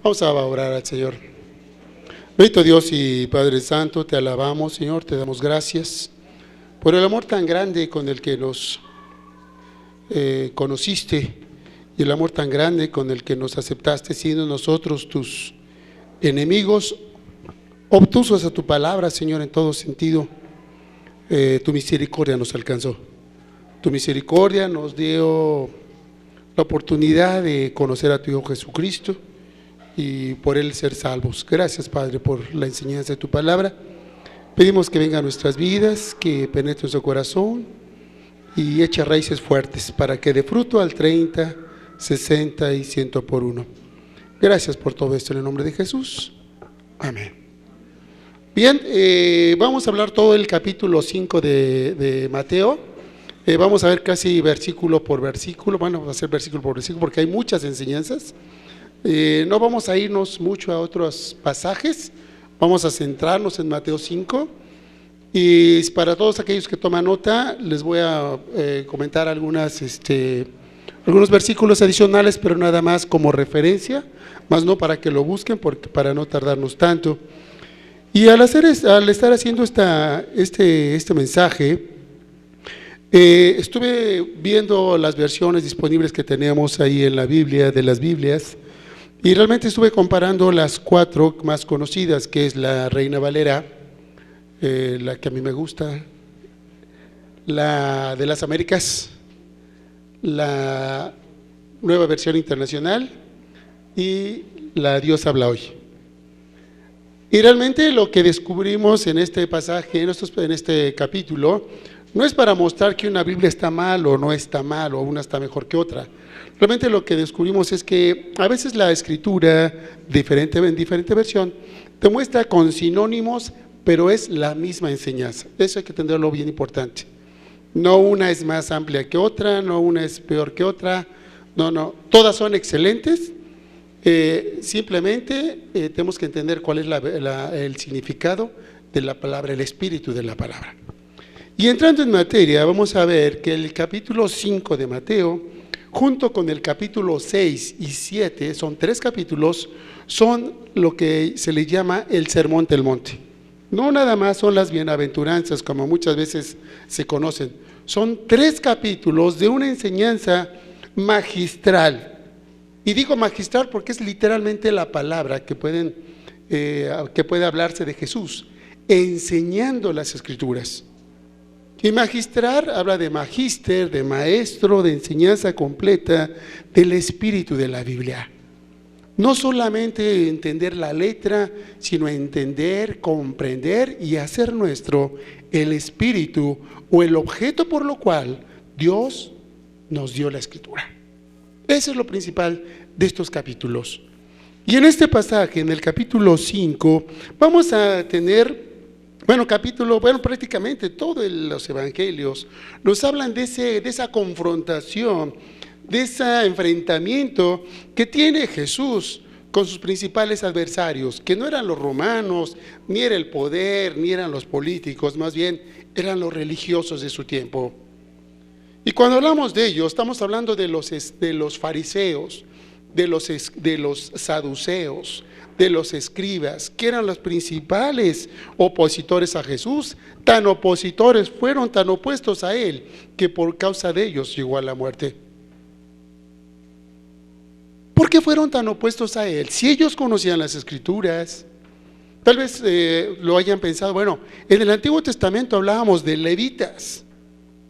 Vamos a orar al Señor. Bendito Dios y Padre Santo, te alabamos, Señor, te damos gracias por el amor tan grande con el que nos conociste y el amor tan grande con el que nos aceptaste, siendo nosotros tus enemigos, obtusos a tu palabra, Señor, en todo sentido. Tu misericordia nos alcanzó. Tu misericordia nos dio la oportunidad de conocer a tu Hijo Jesucristo y por Él ser salvos. Gracias, Padre, por la enseñanza de tu palabra. Pedimos que venga a nuestras vidas, que penetre nuestro corazón y eche raíces fuertes para que dé fruto al 30, 60 y 100 por uno. Gracias por todo esto en el nombre de Jesús. Amén. Bien, vamos a hablar todo el capítulo 5 de Mateo. Vamos a ver casi versículo por versículo. Bueno, vamos a hacer versículo por versículo porque hay muchas enseñanzas. No vamos a irnos mucho a otros pasajes, vamos a centrarnos en Mateo 5 y para todos aquellos que toman nota les voy a comentar algunos versículos adicionales, pero nada más como referencia, más no para que lo busquen, para no tardarnos tanto. Y al estar haciendo este mensaje, estuve viendo las versiones disponibles que tenemos ahí en la Biblia, de las Biblias. Y realmente estuve comparando las 4 más conocidas, que es la Reina Valera, la que a mí me gusta, la de las Américas, la Nueva Versión Internacional y la Dios habla hoy. Y realmente lo que descubrimos en este pasaje, en este capítulo, no es para mostrar que una Biblia está mal o no está mal, o una está mejor que otra. Realmente lo que descubrimos es que a veces la escritura, en diferente versión, te muestra con sinónimos, pero es la misma enseñanza. Eso hay que tenerlo bien importante. No una es más amplia que otra, no una es peor que otra, no, todas son excelentes. Simplemente tenemos que entender cuál es el significado de la palabra, el espíritu de la palabra. Y entrando en materia, vamos a ver que el capítulo 5 de Mateo, junto con el capítulo 6 y 7, son 3 capítulos, son lo que se le llama el Sermón del Monte. No nada más son las bienaventuranzas, como muchas veces se conocen. Son 3 capítulos de una enseñanza magistral. Y digo magistral porque es literalmente la palabra que puede hablarse de Jesús, enseñando las Escrituras. Y magistrar habla de magíster, de maestro, de enseñanza completa del espíritu de la Biblia. No solamente entender la letra, sino entender, comprender y hacer nuestro el espíritu o el objeto por lo cual Dios nos dio la escritura. Eso es lo principal de estos capítulos. Y en este pasaje, en el capítulo 5, vamos a tener prácticamente todos los evangelios nos hablan de esa confrontación, de ese enfrentamiento que tiene Jesús con sus principales adversarios, que no eran los romanos, ni era el poder, ni eran los políticos, más bien eran los religiosos de su tiempo. Y cuando hablamos de ellos, estamos hablando de los fariseos, de los saduceos, de los escribas, que eran los principales opositores a Jesús, fueron tan opuestos a él, que por causa de ellos llegó a la muerte. ¿Por qué fueron tan opuestos a él? Si ellos conocían las Escrituras, tal vez lo hayan pensado, bueno, en el Antiguo Testamento hablábamos de levitas.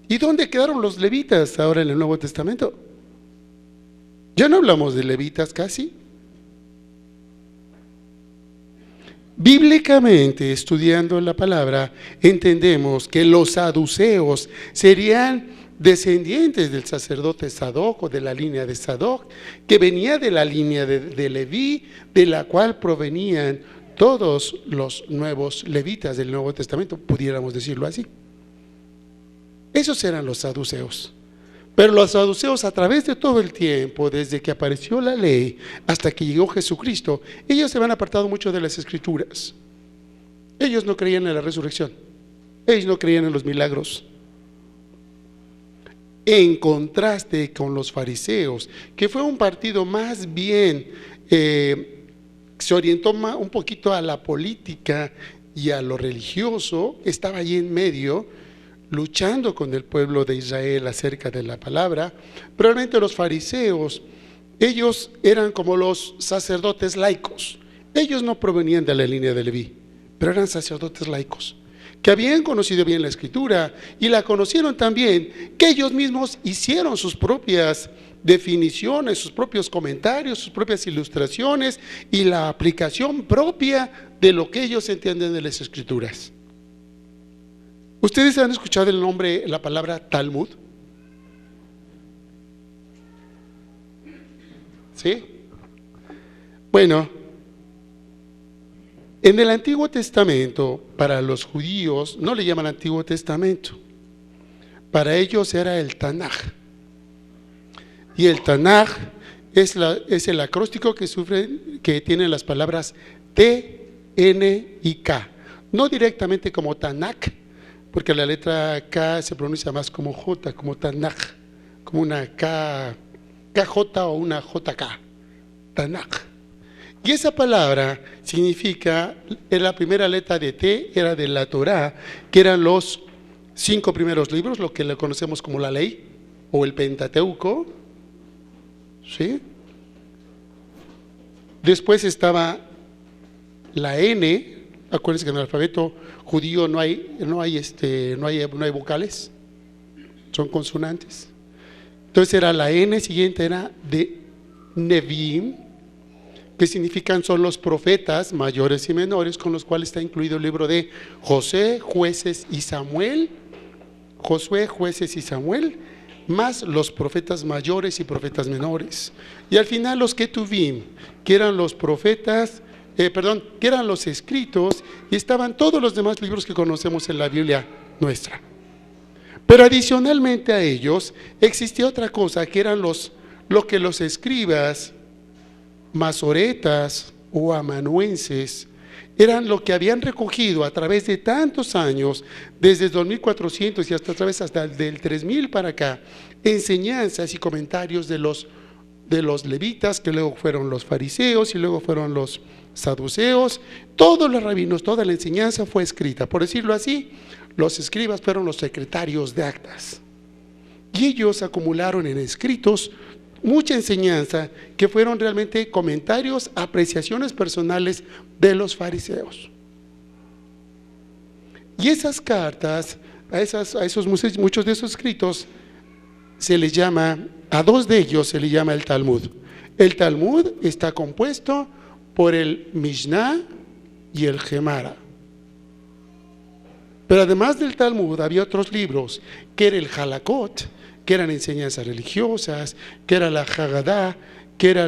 ¿Y dónde quedaron los levitas ahora en el Nuevo Testamento? Ya no hablamos de levitas casi. Bíblicamente, estudiando la palabra, entendemos que los saduceos serían descendientes del sacerdote Sadoc o de la línea de Sadoc, que venía de la línea de Leví, de la cual provenían todos los nuevos levitas del Nuevo Testamento, pudiéramos decirlo así. Esos eran los saduceos. Pero los saduceos, a través de todo el tiempo, desde que apareció la ley hasta que llegó Jesucristo, ellos se van apartado mucho de las Escrituras. Ellos no creían en la resurrección, ellos no creían en los milagros. En contraste con los fariseos, que fue un partido más bien se orientó un poquito a la política y a lo religioso, estaba allí en medio, luchando con el pueblo de Israel acerca de la palabra. Probablemente los fariseos, ellos eran como los sacerdotes laicos. Ellos no provenían de la línea de Leví, pero eran sacerdotes laicos, que habían conocido bien la Escritura y la conocieron también, que ellos mismos hicieron sus propias definiciones, sus propios comentarios, sus propias ilustraciones y la aplicación propia de lo que ellos entienden de las Escrituras. ¿Ustedes han escuchado el nombre, la palabra Talmud? ¿Sí? Bueno, en el Antiguo Testamento, para los judíos, no le llaman Antiguo Testamento. Para ellos era el Tanaj. Y el Tanaj es el acróstico que tiene las palabras T, N y K. No directamente como Tanakh, porque la letra K se pronuncia más como J, como Tanaj, como una KJ o una JK. Tanaj. Y esa palabra significa, la primera letra de T era de la Torá, que eran los 5 primeros libros, lo que le conocemos como la ley o el Pentateuco, ¿sí? Después estaba la N. Acuérdense que en el alfabeto judío no hay vocales, son consonantes. Entonces era la N, siguiente era de Neviim, que significan son los profetas mayores y menores, con los cuales está incluido el libro de Josué, Jueces y Samuel, más los profetas mayores y profetas menores. Y al final los Ketuvim, que eran los profetas, que eran los escritos, y estaban todos los demás libros que conocemos en la Biblia nuestra. Pero adicionalmente a ellos existía otra cosa, que eran lo que los escribas masoretas o amanuenses eran lo que habían recogido a través de tantos años, desde 2400 y hasta del 3000 para acá, enseñanzas y comentarios de los levitas, que luego fueron los fariseos y luego fueron los saduceos. Todos los rabinos, toda la enseñanza fue escrita. Por decirlo así, los escribas fueron los secretarios de actas, y ellos acumularon en escritos mucha enseñanza que fueron realmente comentarios, apreciaciones personales de los fariseos. Y esas cartas, muchos de esos escritos, se les llama, a 2 de ellos se le llama el Talmud. El Talmud está compuesto por el Mishnah y el Gemara. Pero además del Talmud había otros libros, que era el Halakot, que eran enseñanzas religiosas, que era la Haggadah, que era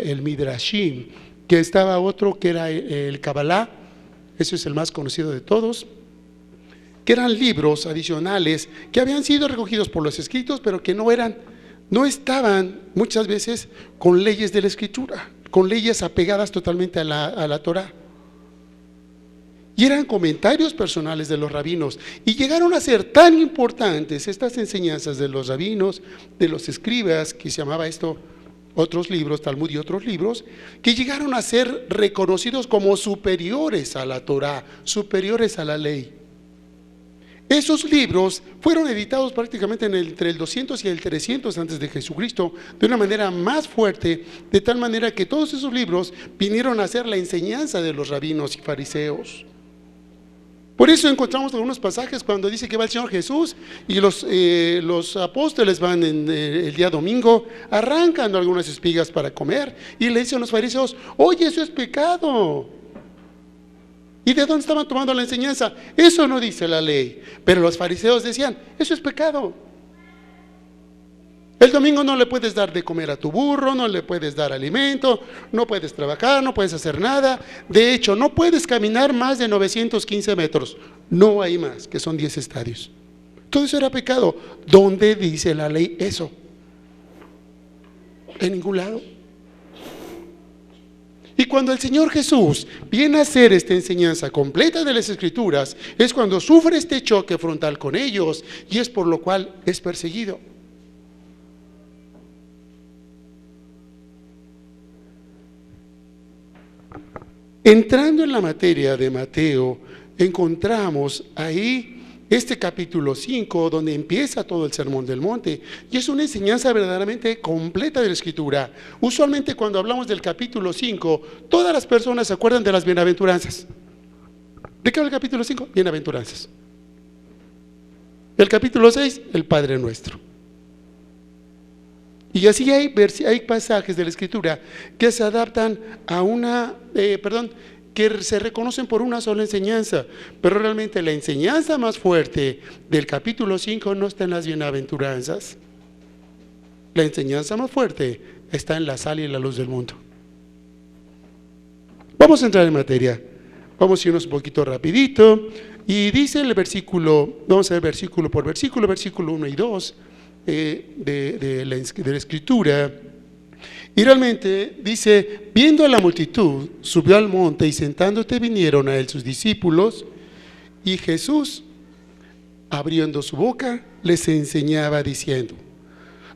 el Midrashim, que estaba otro que era el Kabbalah, ese es el más conocido de todos, que eran libros adicionales que habían sido recogidos por los escritos, pero que no estaban muchas veces con leyes de la Escritura, con leyes apegadas totalmente a la Torá. Y eran comentarios personales de los rabinos, y llegaron a ser tan importantes estas enseñanzas de los rabinos, de los escribas, que se llamaba esto otros libros, Talmud y otros libros, que llegaron a ser reconocidos como superiores a la Torá, superiores a la ley. Esos libros fueron editados prácticamente entre el 200 y el 300 antes de Jesucristo, de una manera más fuerte, de tal manera que todos esos libros vinieron a ser la enseñanza de los rabinos y fariseos. Por eso encontramos algunos pasajes cuando dice que va el Señor Jesús y los apóstoles van el día domingo, arrancan algunas espigas para comer y le dicen a los fariseos: oye, eso es pecado. ¿Y de dónde estaban tomando la enseñanza? Eso no dice la ley. Pero los fariseos decían: eso es pecado. El domingo no le puedes dar de comer a tu burro, no le puedes dar alimento, no puedes trabajar, no puedes hacer nada. De hecho, no puedes caminar más de 915 metros. No hay más, que son 10 estadios. Todo eso era pecado. ¿Dónde dice la ley eso? En ningún lado. Y cuando el Señor Jesús viene a hacer esta enseñanza completa de las Escrituras, es cuando sufre este choque frontal con ellos, y es por lo cual es perseguido. Entrando en la materia de Mateo, encontramos ahí este capítulo 5, donde empieza todo el Sermón del Monte, y es una enseñanza verdaderamente completa de la Escritura. Usualmente cuando hablamos del capítulo 5, todas las personas se acuerdan de las bienaventuranzas. ¿De qué habla el capítulo 5? Bienaventuranzas. El capítulo 6, el Padre Nuestro. Y así hay pasajes de la Escritura que se adaptan a que se reconocen por una sola enseñanza, pero realmente la enseñanza más fuerte del capítulo 5 no está en las bienaventuranzas. La enseñanza más fuerte está en la sal y la luz del mundo. Vamos a entrar en materia, vamos a irnos un poquito rapidito, y dice el versículo, vamos a ver versículo por versículo, versículo 1 y 2 de la Escritura. Y realmente dice: viendo a la multitud, subió al monte, y sentándose vinieron a él sus discípulos, y Jesús, abriendo su boca, les enseñaba diciendo.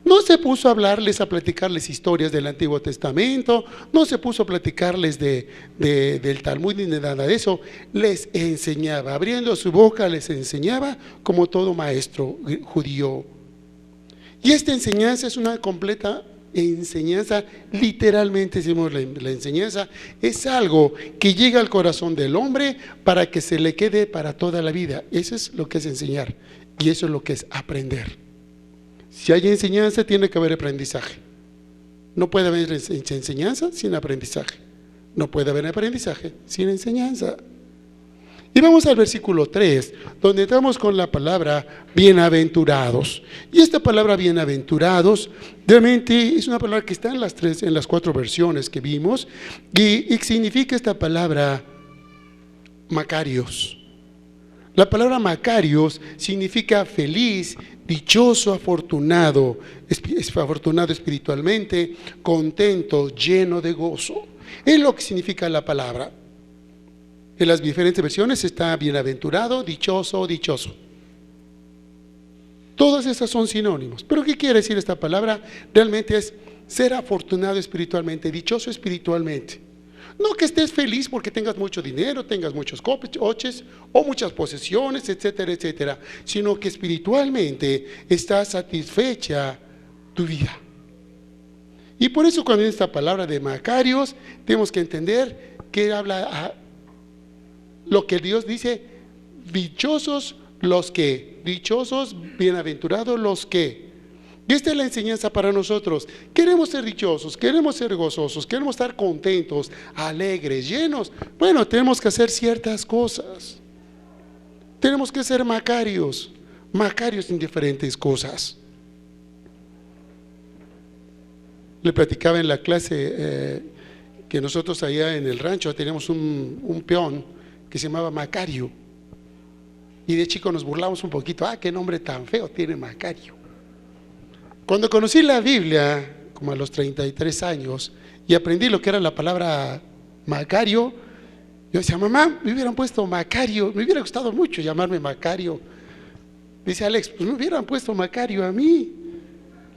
No se puso a hablarles, a platicarles historias del Antiguo Testamento, no se puso a platicarles del Talmud ni de nada de eso. Les enseñaba, abriendo su boca les enseñaba como todo maestro judío. Y esta enseñanza es una completa enseñanza, literalmente decimos la enseñanza, es algo que llega al corazón del hombre para que se le quede para toda la vida. Eso es lo que es enseñar, y eso es lo que es aprender. Si hay enseñanza, tiene que haber aprendizaje. No puede haber enseñanza sin aprendizaje. No puede haber aprendizaje sin enseñanza. Y vamos al versículo 3, donde entramos con la palabra bienaventurados. Y esta palabra bienaventurados realmente es una palabra que está en las 4 versiones que vimos, y significa esta palabra Macarios. La palabra Macarios significa feliz, dichoso, afortunado espiritualmente, contento, lleno de gozo. Es lo que significa la palabra. En las diferentes versiones está bienaventurado, dichoso, dichoso. Todas esas son sinónimos. ¿Pero qué quiere decir esta palabra? Realmente es ser afortunado espiritualmente, dichoso espiritualmente. No que estés feliz porque tengas mucho dinero, tengas muchos coches o muchas posesiones, etcétera, etcétera, sino que espiritualmente está satisfecha tu vida. Y por eso cuando en esta palabra de Macarios tenemos que entender que habla lo que Dios dice: dichosos los que, dichosos, bienaventurados los que. Y esta es la enseñanza para nosotros. Queremos ser dichosos, queremos ser gozosos, queremos estar contentos, alegres, llenos. Bueno, tenemos que hacer ciertas cosas. Tenemos que ser macarios en diferentes cosas. Le platicaba en la clase que nosotros allá en el rancho teníamos un peón que se llamaba Macario, y de chico nos burlamos un poquito: qué nombre tan feo tiene Macario. Cuando conocí la Biblia, como a los 33 años, y aprendí lo que era la palabra Macario, yo decía: mamá, me hubieran puesto Macario, me hubiera gustado mucho llamarme Macario. Dice Alex: pues me hubieran puesto Macario a mí.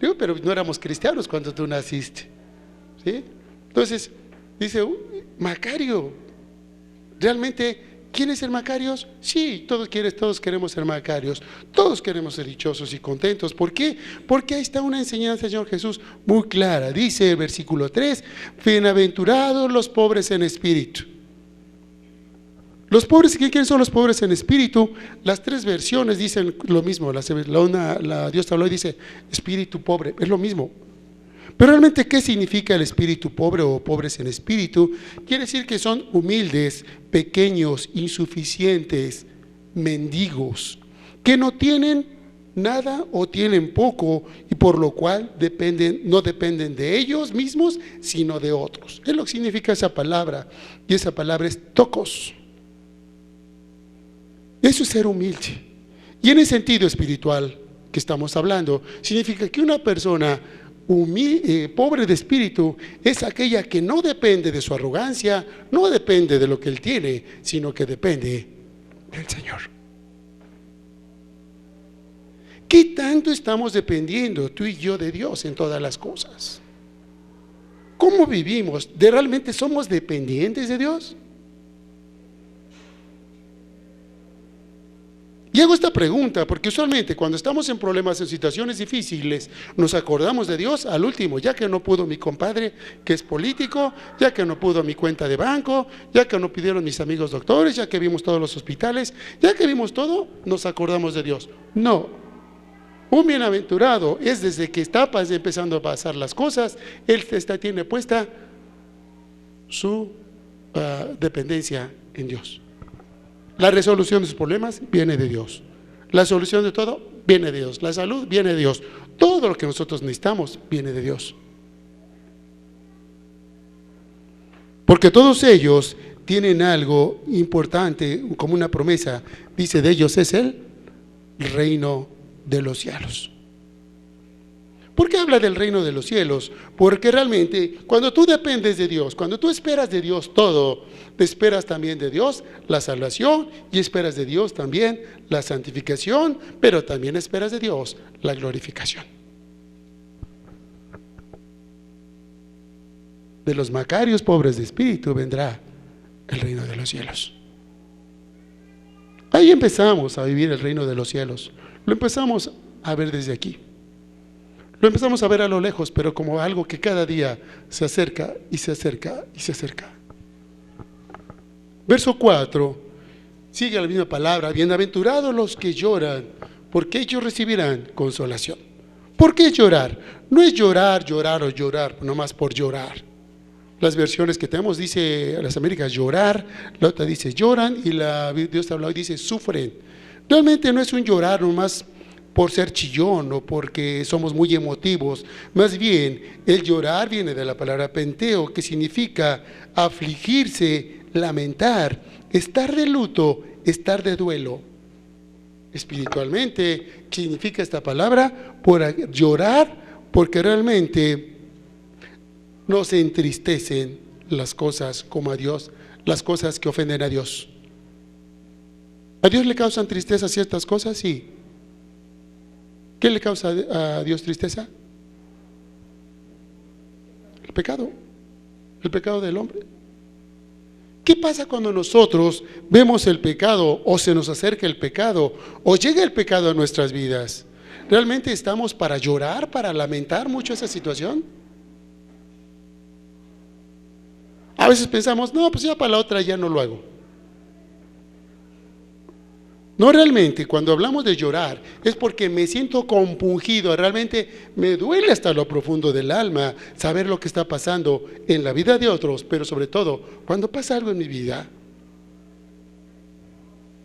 Digo: pero no éramos cristianos cuando tú naciste, ¿sí? Entonces dice: Macario. Realmente, ¿quieren ser macarios? Sí, todos queremos ser macarios, todos queremos ser dichosos y contentos. ¿Por qué? Porque ahí está una enseñanza del Señor Jesús muy clara. Dice el versículo 3: bienaventurados los pobres en espíritu. Los pobres, ¿quiénes son los pobres en espíritu? Las 3 versiones dicen lo mismo. La Dios te habló y dice espíritu pobre, es lo mismo. Pero realmente, ¿qué significa el espíritu pobre o pobres en espíritu? Quiere decir que son humildes, pequeños, insuficientes, mendigos, que no tienen nada o tienen poco, y por lo cual no dependen de ellos mismos, sino de otros. Es lo que significa esa palabra, y esa palabra es tokos. Eso es ser humilde. Y en el sentido espiritual que estamos hablando, significa que una persona pobre de espíritu es aquella que no depende de su arrogancia, no depende de lo que él tiene, sino que depende del Señor. ¿Qué tanto estamos dependiendo tú y yo de Dios en todas las cosas? ¿Cómo vivimos? ¿Realmente somos dependientes de Dios? Y hago esta pregunta porque usualmente cuando estamos en problemas, en situaciones difíciles, nos acordamos de Dios al último, ya que no pudo mi compadre que es político, ya que no pudo mi cuenta de banco, ya que no pidieron mis amigos doctores, ya que vimos todos los hospitales, ya que vimos todo, nos acordamos de Dios. No, un bienaventurado es desde que está empezando a pasar las cosas, él tiene puesta su dependencia en Dios. La resolución de sus problemas viene de Dios. La solución de todo viene de Dios. La salud viene de Dios. Todo lo que nosotros necesitamos viene de Dios. Porque todos ellos tienen algo importante, como una promesa. Dice, de ellos es el reino de los cielos. ¿Por qué habla del reino de los cielos? Porque realmente cuando tú dependes de Dios, cuando tú esperas de Dios todo, te esperas también de Dios la salvación y esperas de Dios también la santificación, pero también esperas de Dios la glorificación. De los macarios pobres de espíritu vendrá el reino de los cielos. Ahí empezamos a vivir el reino de los cielos. Lo empezamos a ver desde aquí. Lo empezamos a ver a lo lejos, pero como algo que cada día se acerca y se acerca y se acerca. Verso 4, sigue la misma palabra: bienaventurados los que lloran, porque ellos recibirán consolación. ¿Por qué llorar? No es llorar o llorar, nomás por llorar. Las versiones que tenemos dice, las Américas, llorar, la otra dice lloran, y la Dios habla hoy dice sufren. Realmente no es un llorar nomás por ser chillón o porque somos muy emotivos. Más bien, el llorar viene de la palabra penteo, que significa afligirse, lamentar, estar de luto, estar de duelo. Espiritualmente, ¿qué significa esta palabra? Por llorar, porque realmente nos entristecen las cosas como a Dios, las cosas que ofenden a Dios. ¿A Dios le causan tristeza ciertas cosas? Sí. ¿Qué le causa a Dios tristeza? El pecado del hombre. ¿Qué pasa cuando nosotros vemos el pecado o se nos acerca el pecado o llega el pecado a nuestras vidas? ¿Realmente estamos para llorar, para lamentar mucho esa situación? A veces pensamos, no, pues ya para la otra ya no lo hago. No, realmente cuando hablamos de llorar es porque me siento compungido, realmente me duele hasta lo profundo del alma saber lo que está pasando en la vida de otros, pero sobre todo cuando pasa algo en mi vida.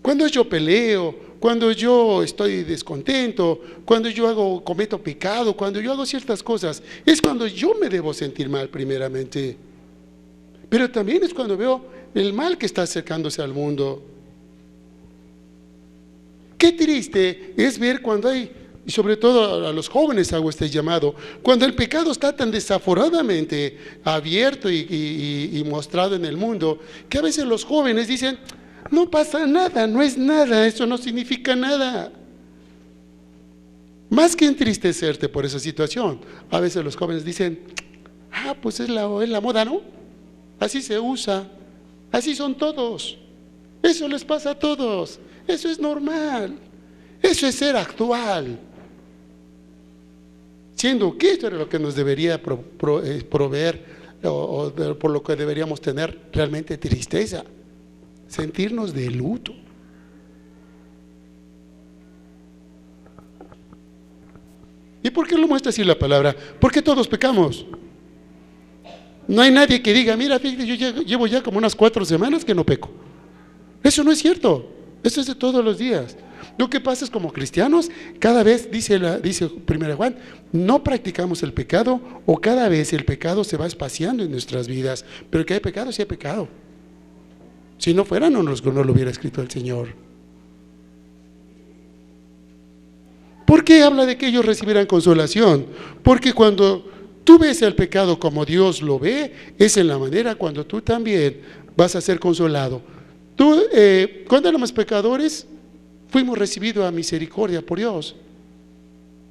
Cuando yo peleo, cuando yo estoy descontento, cuando yo cometo pecado, cuando yo hago ciertas cosas, es cuando yo me debo sentir mal primeramente. Pero también es cuando veo el mal que está acercándose al mundo. Qué triste es ver cuando hay, y sobre todo a los jóvenes hago este llamado, cuando el pecado está tan desaforadamente abierto y mostrado en el mundo, que a veces los jóvenes dicen, no pasa nada, no es nada, eso no significa nada. Más que entristecerte por esa situación, a veces los jóvenes dicen, pues es la moda, ¿no? Así se usa, así son todos, eso les pasa a todos. Eso es normal, eso es ser actual, siendo que esto era lo que nos debería proveer o por lo que deberíamos tener realmente tristeza, sentirnos de luto. ¿Y por qué lo muestra así la palabra? Porque todos pecamos. No hay nadie que diga, mira, fíjate, yo llevo ya como unas 4 semanas que no peco. Eso no es cierto. Eso es de todos los días. Lo que pasa es como cristianos, cada vez, dice 1 Juan, no practicamos el pecado, o cada vez el pecado se va espaciando en nuestras vidas. Pero que hay pecado, sí hay pecado. Si no fuera, no lo hubiera escrito el Señor. ¿Por qué habla de que ellos recibirán consolación? Porque cuando tú ves el pecado como Dios lo ve, es en la manera cuando tú también vas a ser consolado. Cuando éramos pecadores, fuimos recibidos a misericordia por Dios.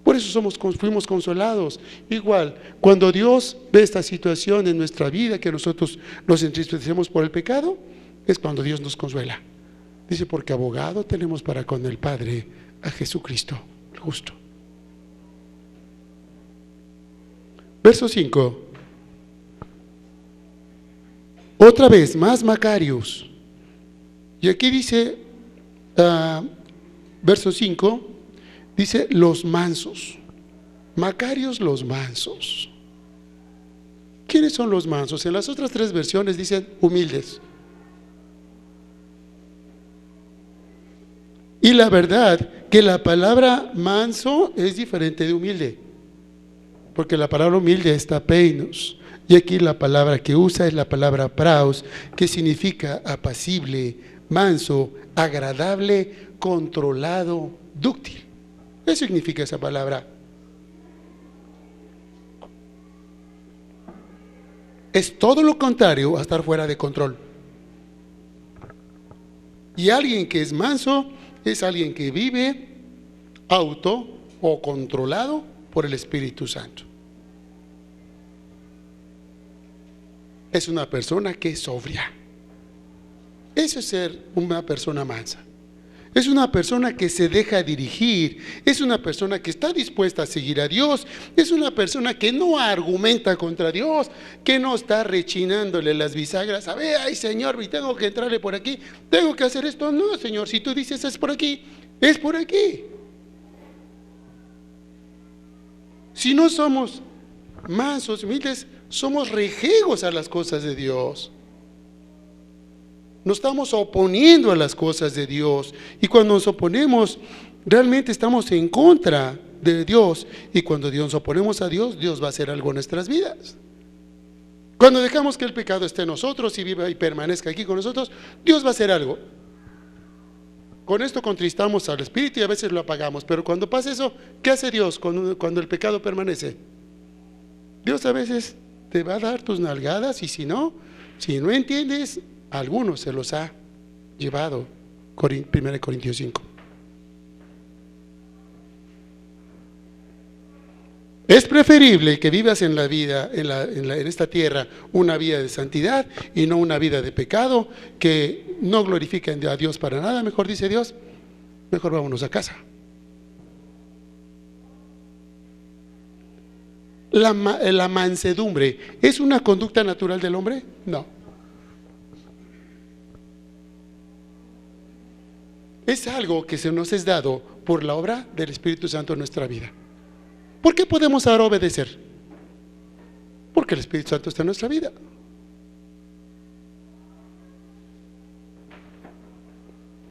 Por eso fuimos consolados. Igual, cuando Dios ve esta situación en nuestra vida, que nosotros nos entristecemos por el pecado, es cuando Dios nos consuela. Dice, porque abogado tenemos para con el Padre a Jesucristo, el justo. Verso 5. Otra vez, más Macarios. Y aquí dice, verso 5, dice los mansos. Macarios, los mansos. ¿Quiénes son los mansos? En las otras 3 versiones dicen humildes. Y la verdad que la palabra manso es diferente de humilde, porque la palabra humilde es tapeinos, y aquí la palabra que usa es la palabra praus, que significa apacible, manso, agradable, controlado, dúctil. Eso significa esa palabra. Es todo lo contrario a estar fuera de control. Y alguien que es manso es alguien que vive auto o controlado por el Espíritu Santo. Es una persona que es sobria. Eso es ser una persona mansa. Es una persona que se deja dirigir, es una persona que está dispuesta a seguir a Dios, es una persona que no argumenta contra Dios, que no está rechinándole las bisagras, a ver, ay Señor, tengo que entrarle por aquí, tengo que hacer esto. No, Señor, si tú dices es por aquí, es por aquí. Si no somos mansos, humildes, somos rejegos a las cosas de Dios. Nos estamos oponiendo a las cosas de Dios, y cuando nos oponemos realmente estamos en contra de Dios, y cuando nos oponemos a Dios, Dios va a hacer algo en nuestras vidas. Cuando dejamos que el pecado esté en nosotros y viva y permanezca aquí con nosotros, Dios va a hacer algo. Con esto contristamos al Espíritu y a veces lo apagamos, pero cuando pasa eso, ¿qué hace Dios cuando el pecado permanece? Dios a veces te va a dar tus nalgadas, y si no entiendes, algunos se los ha llevado. 1 Corintios 5. Es preferible que vivas en la vida, en esta tierra, una vida de santidad y no una vida de pecado, que no glorifica a Dios para nada. Mejor, dice Dios, mejor vámonos a casa. La mansedumbre, ¿es una conducta natural del hombre? No. Es algo que se nos es dado por la obra del Espíritu Santo en nuestra vida. ¿Por qué podemos ahora obedecer? Porque el Espíritu Santo está en nuestra vida.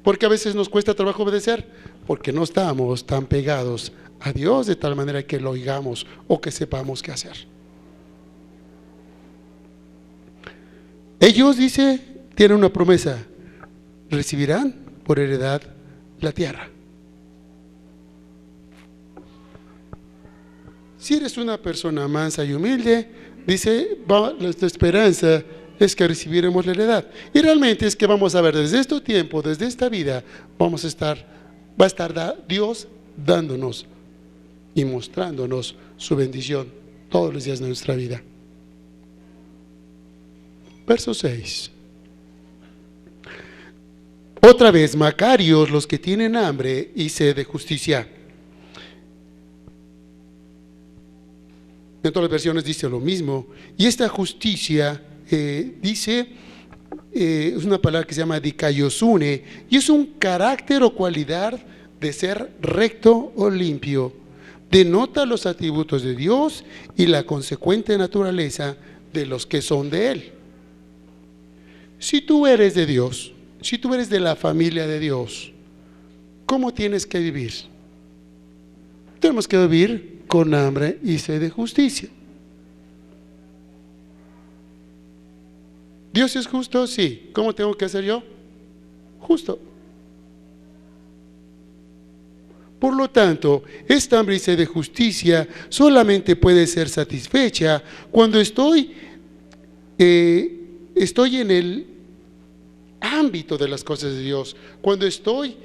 ¿Por qué a veces nos cuesta trabajo obedecer? Porque no estamos tan pegados a Dios de tal manera que lo oigamos o que sepamos qué hacer. Ellos, dice, tienen una promesa: recibirán por heredad la tierra. Si eres una persona mansa y humilde, dice, nuestra esperanza es que recibiremos la heredad. Y realmente es que vamos a ver desde este tiempo, desde esta vida, va a estar Dios dándonos y mostrándonos su bendición todos los días de nuestra vida. Verso 6. Otra vez, Macarios, los que tienen hambre y sed de justicia. En todas las versiones dice lo mismo. Y esta justicia, dice, es una palabra que se llama dikaiosune, y es un carácter o cualidad de ser recto o limpio. Denota los atributos de Dios y la consecuente naturaleza de los que son de Él. Si tú eres de Dios, si tú eres de la familia de Dios, ¿cómo tienes que vivir? Tenemos que vivir con hambre y sed de justicia. ¿Dios es justo? Sí. ¿Cómo tengo que hacer yo? Justo. Por lo tanto, esta hambre y sed de justicia solamente puede ser satisfecha cuando estoy en el ámbito de las cosas de Dios, cuando estoy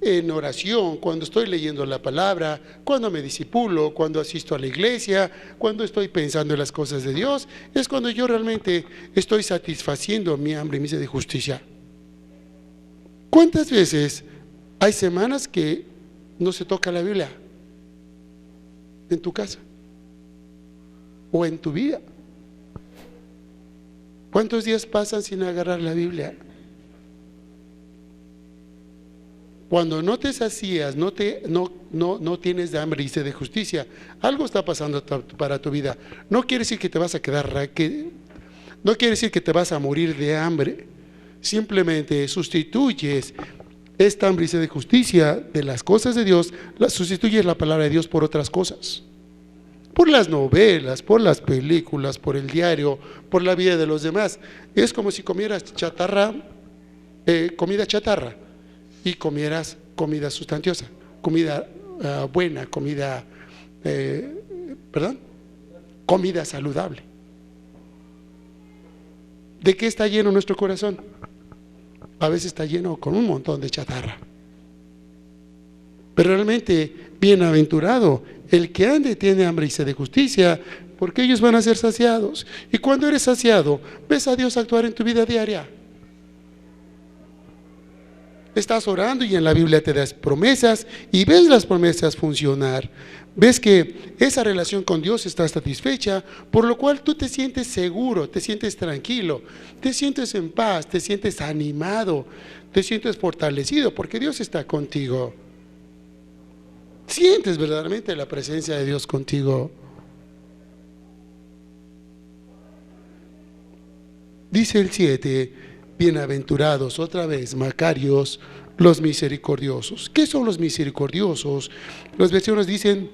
en oración, cuando estoy leyendo la palabra, cuando me disipulo, cuando asisto a la iglesia, cuando estoy pensando en las cosas de Dios, es cuando yo realmente estoy satisfaciendo mi hambre y mi sed de justicia. ¿Cuántas veces hay semanas que no se toca la Biblia en tu casa o en tu vida? ¿Cuántos días pasan sin agarrar la Biblia? Cuando no te sacías, no tienes de hambre y sed de justicia, algo está pasando para tu vida. No quiere decir que te vas a quedar no quiere decir que te vas a morir de hambre. Simplemente sustituyes esta hambre y sed de justicia de las cosas de Dios, sustituyes la palabra de Dios por otras cosas. Por las novelas, por las películas, por el diario, por la vida de los demás. Es como si comieras comida chatarra y comieras comida sustanciosa, comida buena, comida saludable. ¿De qué está lleno nuestro corazón? A veces está lleno con un montón de chatarra. Pero realmente, bienaventurado el que ande y tiene hambre y sed de justicia, porque ellos van a ser saciados. Y cuando eres saciado, ves a Dios actuar en tu vida diaria. Estás orando y en la Biblia te das promesas y ves las promesas funcionar. Ves que esa relación con Dios está satisfecha, por lo cual tú te sientes seguro, te sientes tranquilo, te sientes en paz, te sientes animado, te sientes fortalecido, porque Dios está contigo. Sientes verdaderamente la presencia de Dios contigo. Dice el 7, bienaventurados, otra vez, Macarios, los misericordiosos. ¿Qué son los misericordiosos? Las versiones dicen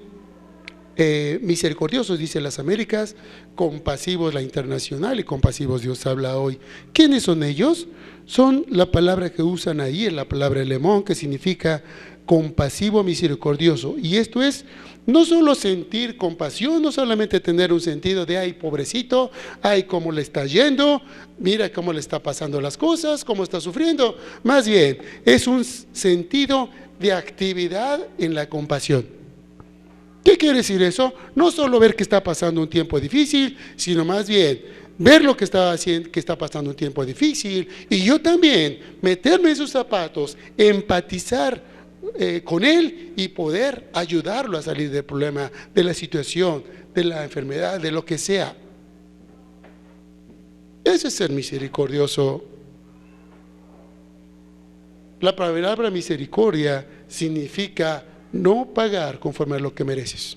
misericordiosos, dice las Américas, compasivos la Internacional y compasivos Dios habla hoy. ¿Quiénes son ellos? Son la palabra que usan ahí, es la palabra lemón, que significa compasivo, misericordioso. Y esto es no solo sentir compasión, no solamente tener un sentido de ay pobrecito, ay cómo le está yendo, mira cómo le está pasando las cosas, cómo está sufriendo. Más bien es un sentido de actividad en la compasión. ¿Qué quiere decir eso? No solo ver que está pasando un tiempo difícil, sino más bien ver lo que está haciendo, que está pasando un tiempo difícil, y yo también meterme en sus zapatos, empatizar con él y poder ayudarlo a salir del problema, de la situación, de la enfermedad, de lo que sea. Ese es ser misericordioso. La palabra misericordia significa no pagar conforme a lo que mereces.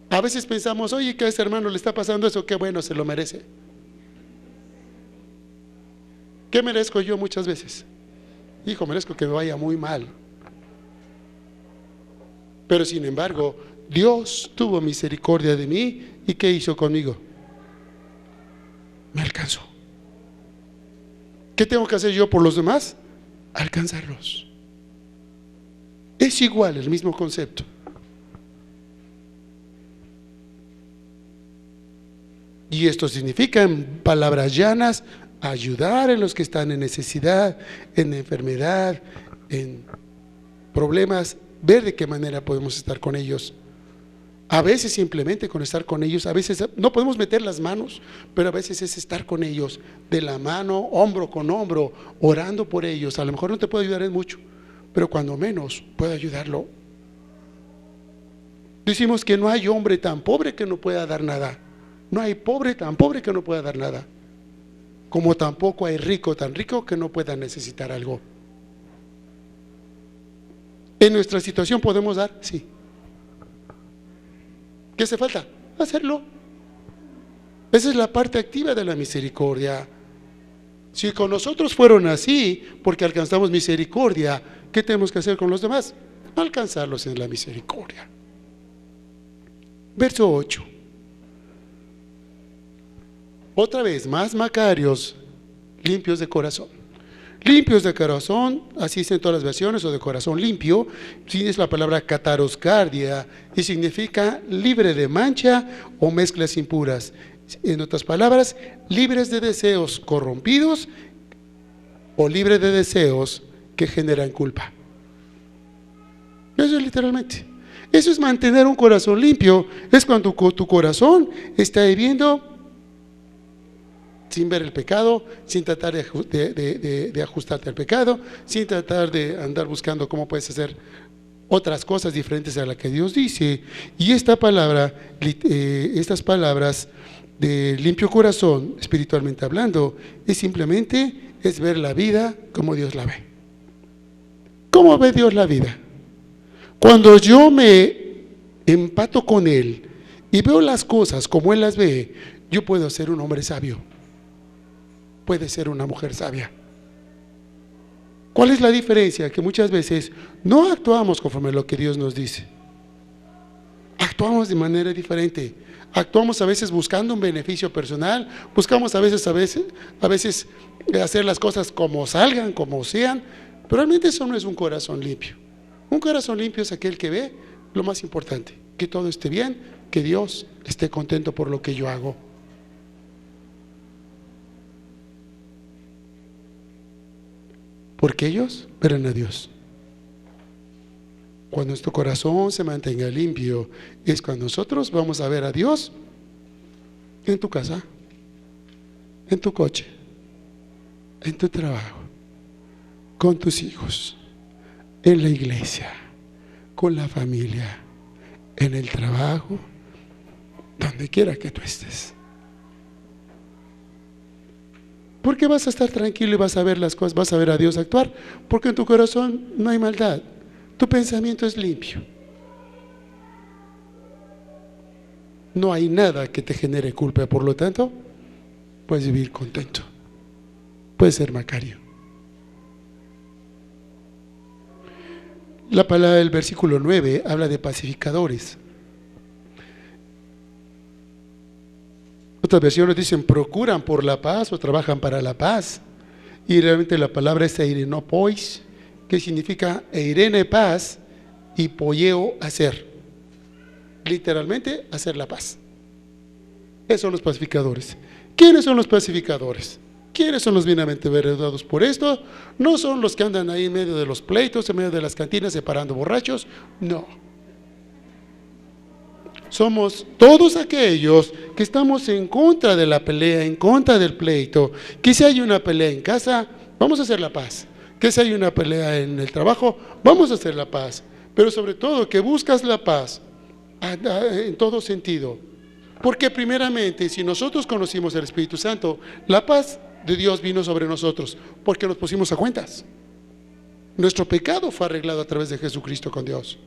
A veces pensamos, oye, que a ese hermano le está pasando eso, qué bueno, se lo merece. ¿Qué merezco yo muchas veces? Hijo, merezco que me vaya muy mal. Pero sin embargo, Dios tuvo misericordia de mí. ¿Y qué hizo conmigo? Me alcanzó. ¿Qué tengo que hacer yo por los demás? Alcanzarlos. Es igual, el mismo concepto. Y esto significa, en palabras llanas, ayudar a los que están en necesidad, en enfermedad, en problemas, ver de qué manera podemos estar con ellos. A veces simplemente con estar con ellos, a veces no podemos meter las manos, pero a veces es estar con ellos de la mano, hombro con hombro, orando por ellos. A lo mejor no te puedo ayudar en mucho, pero cuando menos puedo ayudarlo. Decimos que no hay hombre tan pobre que no pueda dar nada. No hay pobre tan pobre que no pueda dar nada, como tampoco hay rico tan rico que no pueda necesitar algo. En nuestra situación podemos dar, sí. ¿Qué hace falta? Hacerlo. Esa es la parte activa de la misericordia. Si con nosotros fueron así, porque alcanzamos misericordia, ¿qué tenemos que hacer con los demás? Alcanzarlos en la misericordia. Verso 8. Otra vez, más Macarios, limpios de corazón. Limpios de corazón, así dicen todas las versiones, o de corazón limpio, sí es la palabra kataroscardia, y significa libre de mancha o mezclas impuras. En otras palabras, libres de deseos corrompidos o libre de deseos que generan culpa. Eso es literalmente. Eso es mantener un corazón limpio. Es cuando tu corazón está viviendo sin ver el pecado, sin tratar de ajustarte al pecado, sin tratar de andar buscando cómo puedes hacer otras cosas diferentes a las que Dios dice. Y esta palabra, estas palabras de limpio corazón, espiritualmente hablando, es simplemente ver la vida como Dios la ve. ¿Cómo ve Dios la vida? Cuando yo me empato con Él y veo las cosas como Él las ve, yo puedo ser un hombre sabio, puede ser una mujer sabia. ¿Cuál es la diferencia? Que muchas veces no actuamos conforme a lo que Dios nos dice. Actuamos de manera diferente. Actuamos a veces buscando un beneficio personal, buscamos a veces hacer las cosas como salgan, como sean, pero realmente eso no es un corazón limpio. Un corazón limpio es aquel que ve lo más importante, que todo esté bien, que Dios esté contento por lo que yo hago. Porque ellos verán a Dios. Cuando nuestro corazón se mantenga limpio, es cuando nosotros vamos a ver a Dios en tu casa, en tu coche, en tu trabajo, con tus hijos, en la iglesia, con la familia, en el trabajo, donde quiera que tú estés. Porque vas a estar tranquilo y vas a ver las cosas, vas a ver a Dios actuar, porque en tu corazón no hay maldad, tu pensamiento es limpio. No hay nada que te genere culpa, por lo tanto, puedes vivir contento, puedes ser Macario. La palabra del versículo 9 habla de pacificadores. Otras versiones dicen procuran por la paz o trabajan para la paz. Y realmente la palabra es eirenopois, que significa eirene paz y poieo hacer. Literalmente hacer la paz. Esos son los pacificadores. ¿Quiénes son los pacificadores? ¿Quiénes son los bienaventurados por esto? No son los que andan ahí en medio de los pleitos, en medio de las cantinas separando borrachos. No. Somos todos aquellos que estamos en contra de la pelea, en contra del pleito. Que si hay una pelea en casa, vamos a hacer la paz. Que si hay una pelea en el trabajo, vamos a hacer la paz. Pero sobre todo que buscas la paz en todo sentido. Porque primeramente, si nosotros conocimos el Espíritu Santo, la paz de Dios vino sobre nosotros porque nos pusimos a cuentas. Nuestro pecado fue arreglado a través de Jesucristo con Dios.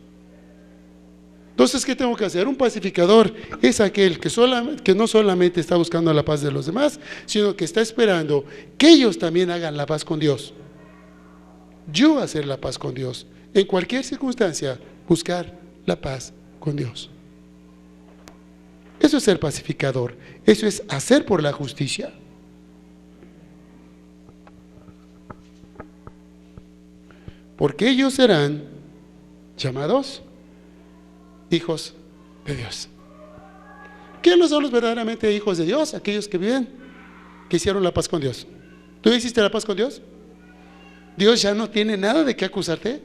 Entonces, ¿qué tengo que hacer? Un pacificador es aquel que no solamente está buscando la paz de los demás, sino que está esperando que ellos también hagan la paz con Dios. Yo hacer la paz con Dios. En cualquier circunstancia, buscar la paz con Dios. Eso es ser pacificador. Eso es hacer por la justicia. Porque ellos serán llamados hijos de Dios. ¿Quiénes son los verdaderamente hijos de Dios? Aquellos que viven, que hicieron la paz con Dios. ¿Tú hiciste la paz con Dios? Dios ya no tiene nada de qué acusarte.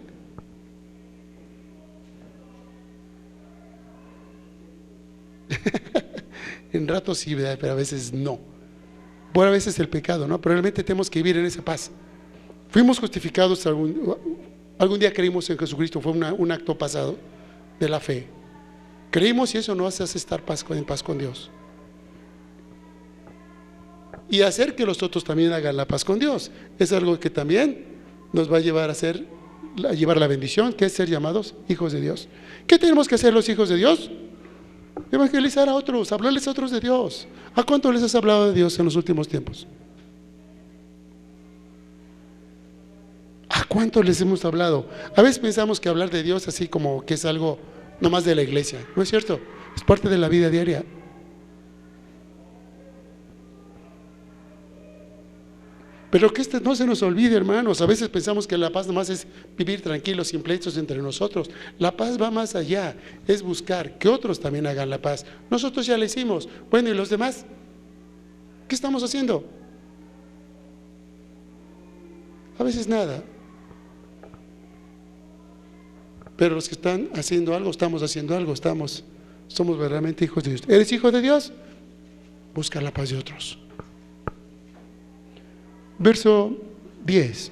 En ratos sí, ¿verdad? Pero a veces no. Bueno, a veces el pecado, ¿no? Pero realmente tenemos que vivir en esa paz. Fuimos justificados, algún día creímos en Jesucristo, fue un acto pasado de la fe. Creímos y eso nos hace estar en paz con Dios. Y hacer que los otros también hagan la paz con Dios es algo que también nos va a llevar a llevar la bendición, que es ser llamados hijos de Dios. ¿Qué tenemos que hacer los hijos de Dios? Evangelizar a otros, hablarles a otros de Dios. ¿A cuánto les has hablado de Dios en los últimos tiempos? ¿A cuánto les hemos hablado? A veces pensamos que hablar de Dios así como que es algo nomás de la iglesia. No es cierto, es parte de la vida diaria. Pero que no se nos olvide, hermanos. A veces pensamos que la paz nomás es vivir tranquilos, sin pleitos entre nosotros. La paz va más allá, es buscar que otros también hagan la paz. Nosotros ya la hicimos. Bueno, ¿y los demás? ¿Qué estamos haciendo? A veces nada. Pero los que están haciendo algo, estamos haciendo algo, somos verdaderamente hijos de Dios. ¿Eres hijo de Dios? Busca la paz de otros. Verso 10.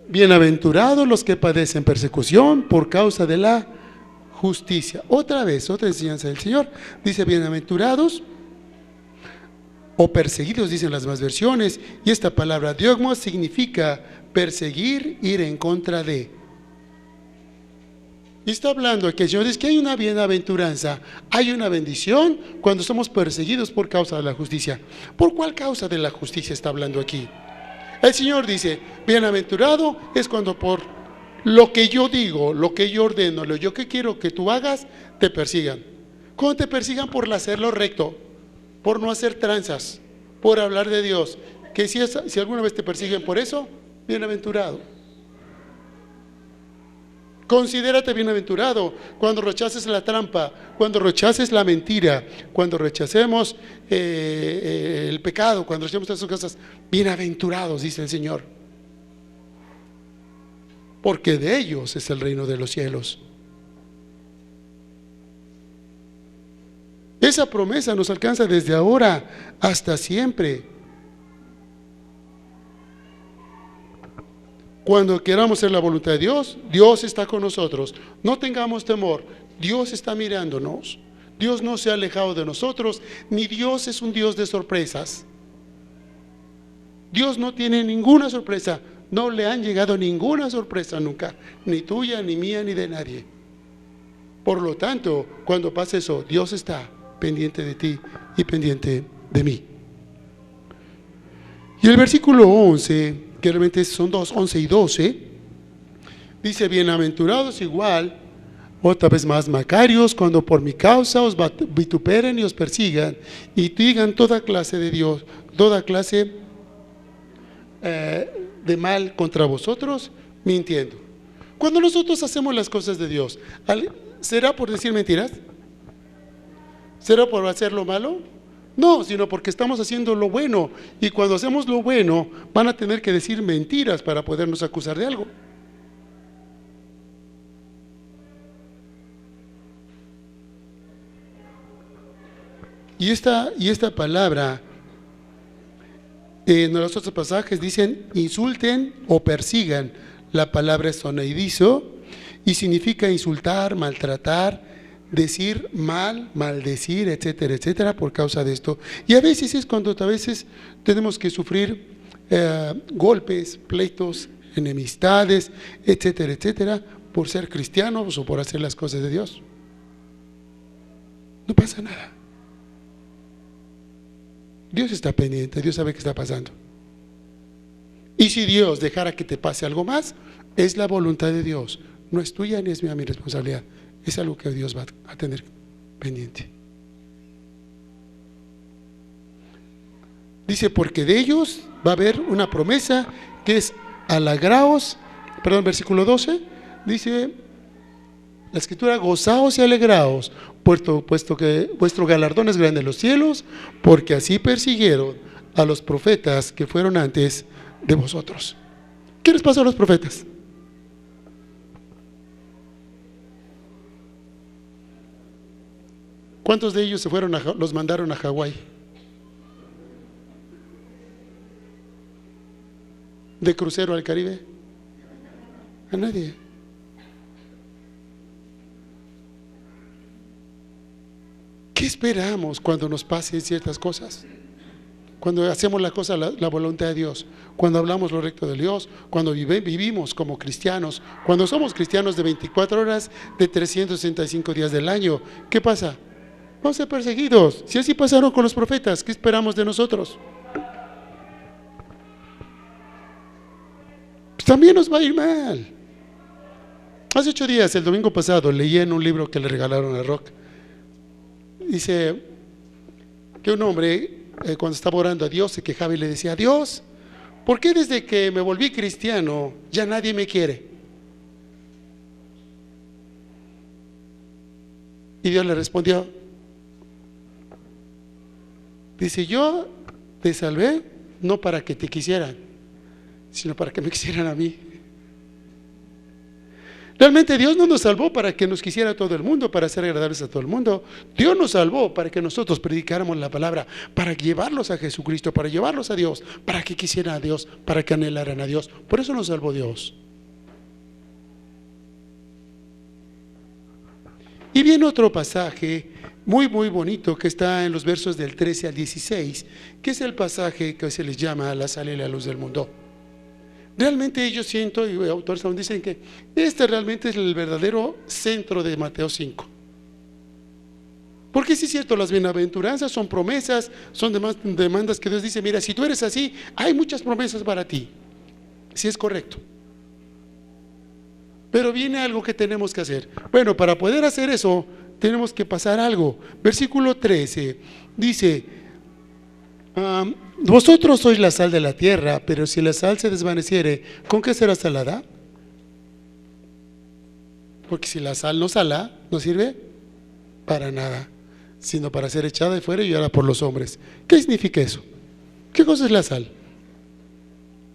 Bienaventurados los que padecen persecución por causa de la justicia. Otra vez, otra enseñanza del Señor. Dice bienaventurados o perseguidos, dicen las más versiones. Y esta palabra diogmos significa perseguir, ir en contra de. Y está hablando aquí, señores, que hay una bienaventuranza, hay una bendición cuando somos perseguidos por causa de la justicia. ¿Por cuál causa de la justicia está hablando aquí? El Señor dice, bienaventurado es cuando por lo que yo digo, lo que yo ordeno, lo yo que quiero que tú hagas, te persigan. Cuando te persigan por hacer lo recto, por no hacer tranzas, por hablar de Dios, que si alguna vez te persiguen por eso, bienaventurado. Considérate bienaventurado cuando rechaces la trampa, cuando rechaces la mentira, cuando rechacemos el pecado, cuando rechacemos todas esas cosas. Bienaventurados, dice el Señor, porque de ellos es el reino de los cielos. Esa promesa nos alcanza desde ahora hasta siempre. Cuando queramos hacer la voluntad de Dios, Dios está con nosotros. No tengamos temor, Dios está mirándonos. Dios no se ha alejado de nosotros, ni Dios es un Dios de sorpresas. Dios no tiene ninguna sorpresa, no le han llegado ninguna sorpresa nunca, ni tuya, ni mía, ni de nadie. Por lo tanto, cuando pase eso, Dios está pendiente de ti y pendiente de mí. Y el versículo 11, que realmente son 11 y 12, dice, bienaventurados igual, otra vez más, macarios, cuando por mi causa os vituperen y os persigan, y digan toda clase de Dios, toda clase de mal contra vosotros, mintiendo. Cuando nosotros hacemos las cosas de Dios, ¿será por decir mentiras? ¿Será por hacer lo malo? No, sino porque estamos haciendo lo bueno, y cuando hacemos lo bueno van a tener que decir mentiras para podernos acusar de algo. Y esta palabra en los otros pasajes dicen insulten o persigan. La palabra es soneidizo y significa insultar, maltratar, decir mal, maldecir, etcétera, etcétera, por causa de esto. Y a veces es cuando a veces tenemos que sufrir golpes, pleitos, enemistades, etcétera, etcétera, por ser cristianos o por hacer las cosas de Dios. No pasa nada. Dios está pendiente, Dios sabe qué está pasando. Y si Dios dejara que te pase algo más, es la voluntad de Dios, no es tuya ni es mía mi responsabilidad. Es algo que Dios va a tener pendiente. Dice, porque de ellos va a haber una promesa que es alegraos, versículo 12, dice la escritura, gozaos y alegraos, puesto que vuestro galardón es grande en los cielos, porque así persiguieron a los profetas que fueron antes de vosotros. ¿Qué les pasó a los profetas? ¿Cuántos de ellos se fueron los mandaron a Hawái? ¿De crucero al Caribe? A nadie. ¿Qué esperamos cuando nos pasen ciertas cosas? Cuando hacemos la voluntad de Dios, cuando hablamos lo recto de Dios, cuando vivimos como cristianos, cuando somos cristianos de 24 horas, de 365 días del año, ¿qué pasa? Vamos a ser perseguidos. Si así pasaron con los profetas, ¿qué esperamos de nosotros? Pues también nos va a ir mal. Hace 8 días, el domingo pasado, leí en un libro que le regalaron a Rock. Dice que un hombre, cuando estaba orando a Dios, se quejaba y le decía: Dios, ¿por qué desde que me volví cristiano ya nadie me quiere? Y Dios le respondió: Dice, yo te salvé no para que te quisieran, sino para que me quisieran a mí. Realmente Dios no nos salvó para que nos quisiera todo el mundo, para ser agradables a todo el mundo. Dios nos salvó para que nosotros predicáramos la palabra, para llevarlos a Jesucristo, para llevarlos a Dios, para que quisieran a Dios, para que anhelaran a Dios. Por eso nos salvó Dios. Y viene otro pasaje muy bonito que está en los versos del 13 al 16, que es el pasaje que se les llama la sal y la luz del mundo. Realmente yo siento, y autores aún dicen que este realmente es el verdadero centro de Mateo 5. Porque sí es cierto, las bienaventuranzas son promesas, son demandas que Dios dice, mira, si tú eres así, hay muchas promesas para ti. Sí es correcto. Pero viene algo que tenemos que hacer. Bueno, para poder hacer eso, tenemos que pasar algo. Versículo 13 dice, vosotros sois la sal de la tierra, pero si la sal se desvaneciere, ¿con qué será salada? Porque si la sal no sala, no sirve para nada, sino para ser echada de fuera y llevada por los hombres. ¿Qué significa eso? ¿Qué cosa es la sal?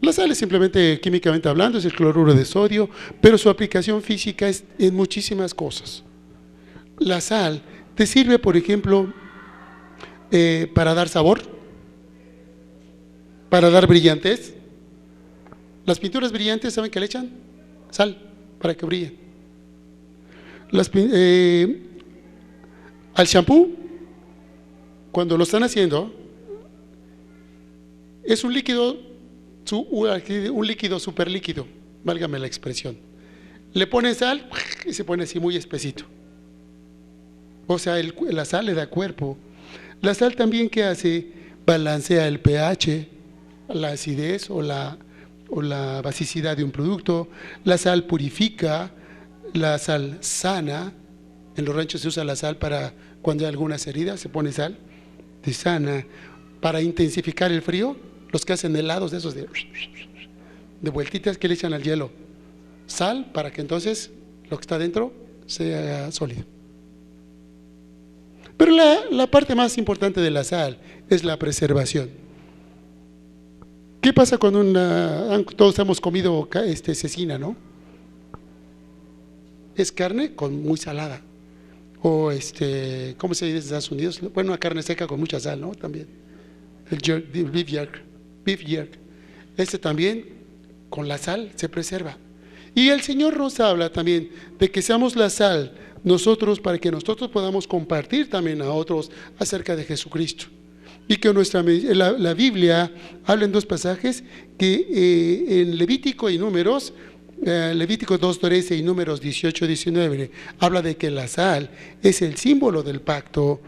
La sal es simplemente, químicamente hablando, es el cloruro de sodio, pero su aplicación física es en muchísimas cosas. La sal te sirve, por ejemplo, para dar sabor, para dar brillantez. Las pinturas brillantes, ¿saben qué le echan? Sal, para que brillen. Al shampoo, cuando lo están haciendo, es un líquido súper líquido, válgame la expresión. Le ponen sal y se pone así muy espesito. O sea, la sal le da cuerpo. La sal también, ¿qué hace? Balancea el pH, la acidez o la basicidad de un producto. La sal purifica, la sal sana. En los ranchos se usa la sal para cuando hay algunas heridas, se pone sal, te sana. Para intensificar el frío, los que hacen helados de esos de vueltitas que le echan al hielo, sal para que entonces lo que está dentro sea sólido. Pero la parte más importante de la sal es la preservación. ¿Qué pasa cuando todos hemos comido cecina, ¿no? Es carne muy salada. O ¿cómo se dice en Estados Unidos? Bueno, una carne seca con mucha sal, ¿no? También. El beef jerky. También con la sal se preserva. Y el Señor nos habla también de que seamos la sal nosotros, para que nosotros podamos compartir también a otros acerca de Jesucristo. Y que la Biblia habla en dos pasajes que en Levítico y Números, Levítico 2:13 y Números 18:19, habla de que la sal es el símbolo del pacto.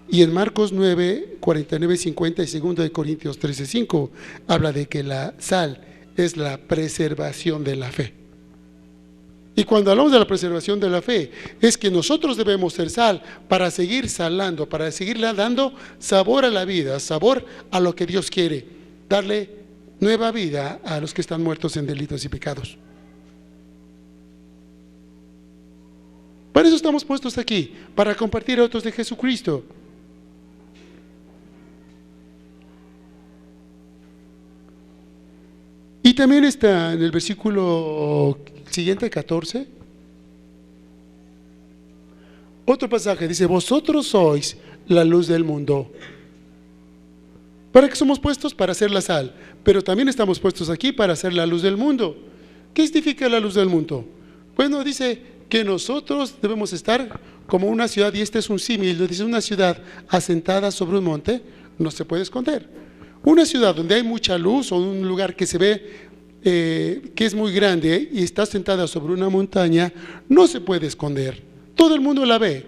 Y en Marcos 9:49-50 y 2 de Corintios 13:5 habla de que la sal es la preservación de la fe. Y cuando hablamos de la preservación de la fe, es que nosotros debemos ser sal para seguir salando, para seguirle dando sabor a la vida, sabor a lo que Dios quiere, darle nueva vida a los que están muertos en delitos y pecados. Para eso estamos puestos aquí, para compartir a otros de Jesucristo. Y también está en el versículo siguiente, 14, otro pasaje, dice, vosotros sois la luz del mundo. ¿Para qué somos puestos? Para hacer la sal, pero también estamos puestos aquí para hacer la luz del mundo. ¿Qué significa la luz del mundo? Bueno, dice que nosotros debemos estar como una ciudad, y este es un símil, dice una ciudad asentada sobre un monte, no se puede esconder. Una ciudad donde hay mucha luz, o un lugar que se ve que es muy grande y está sentada sobre una montaña, no se puede esconder, todo el mundo la ve.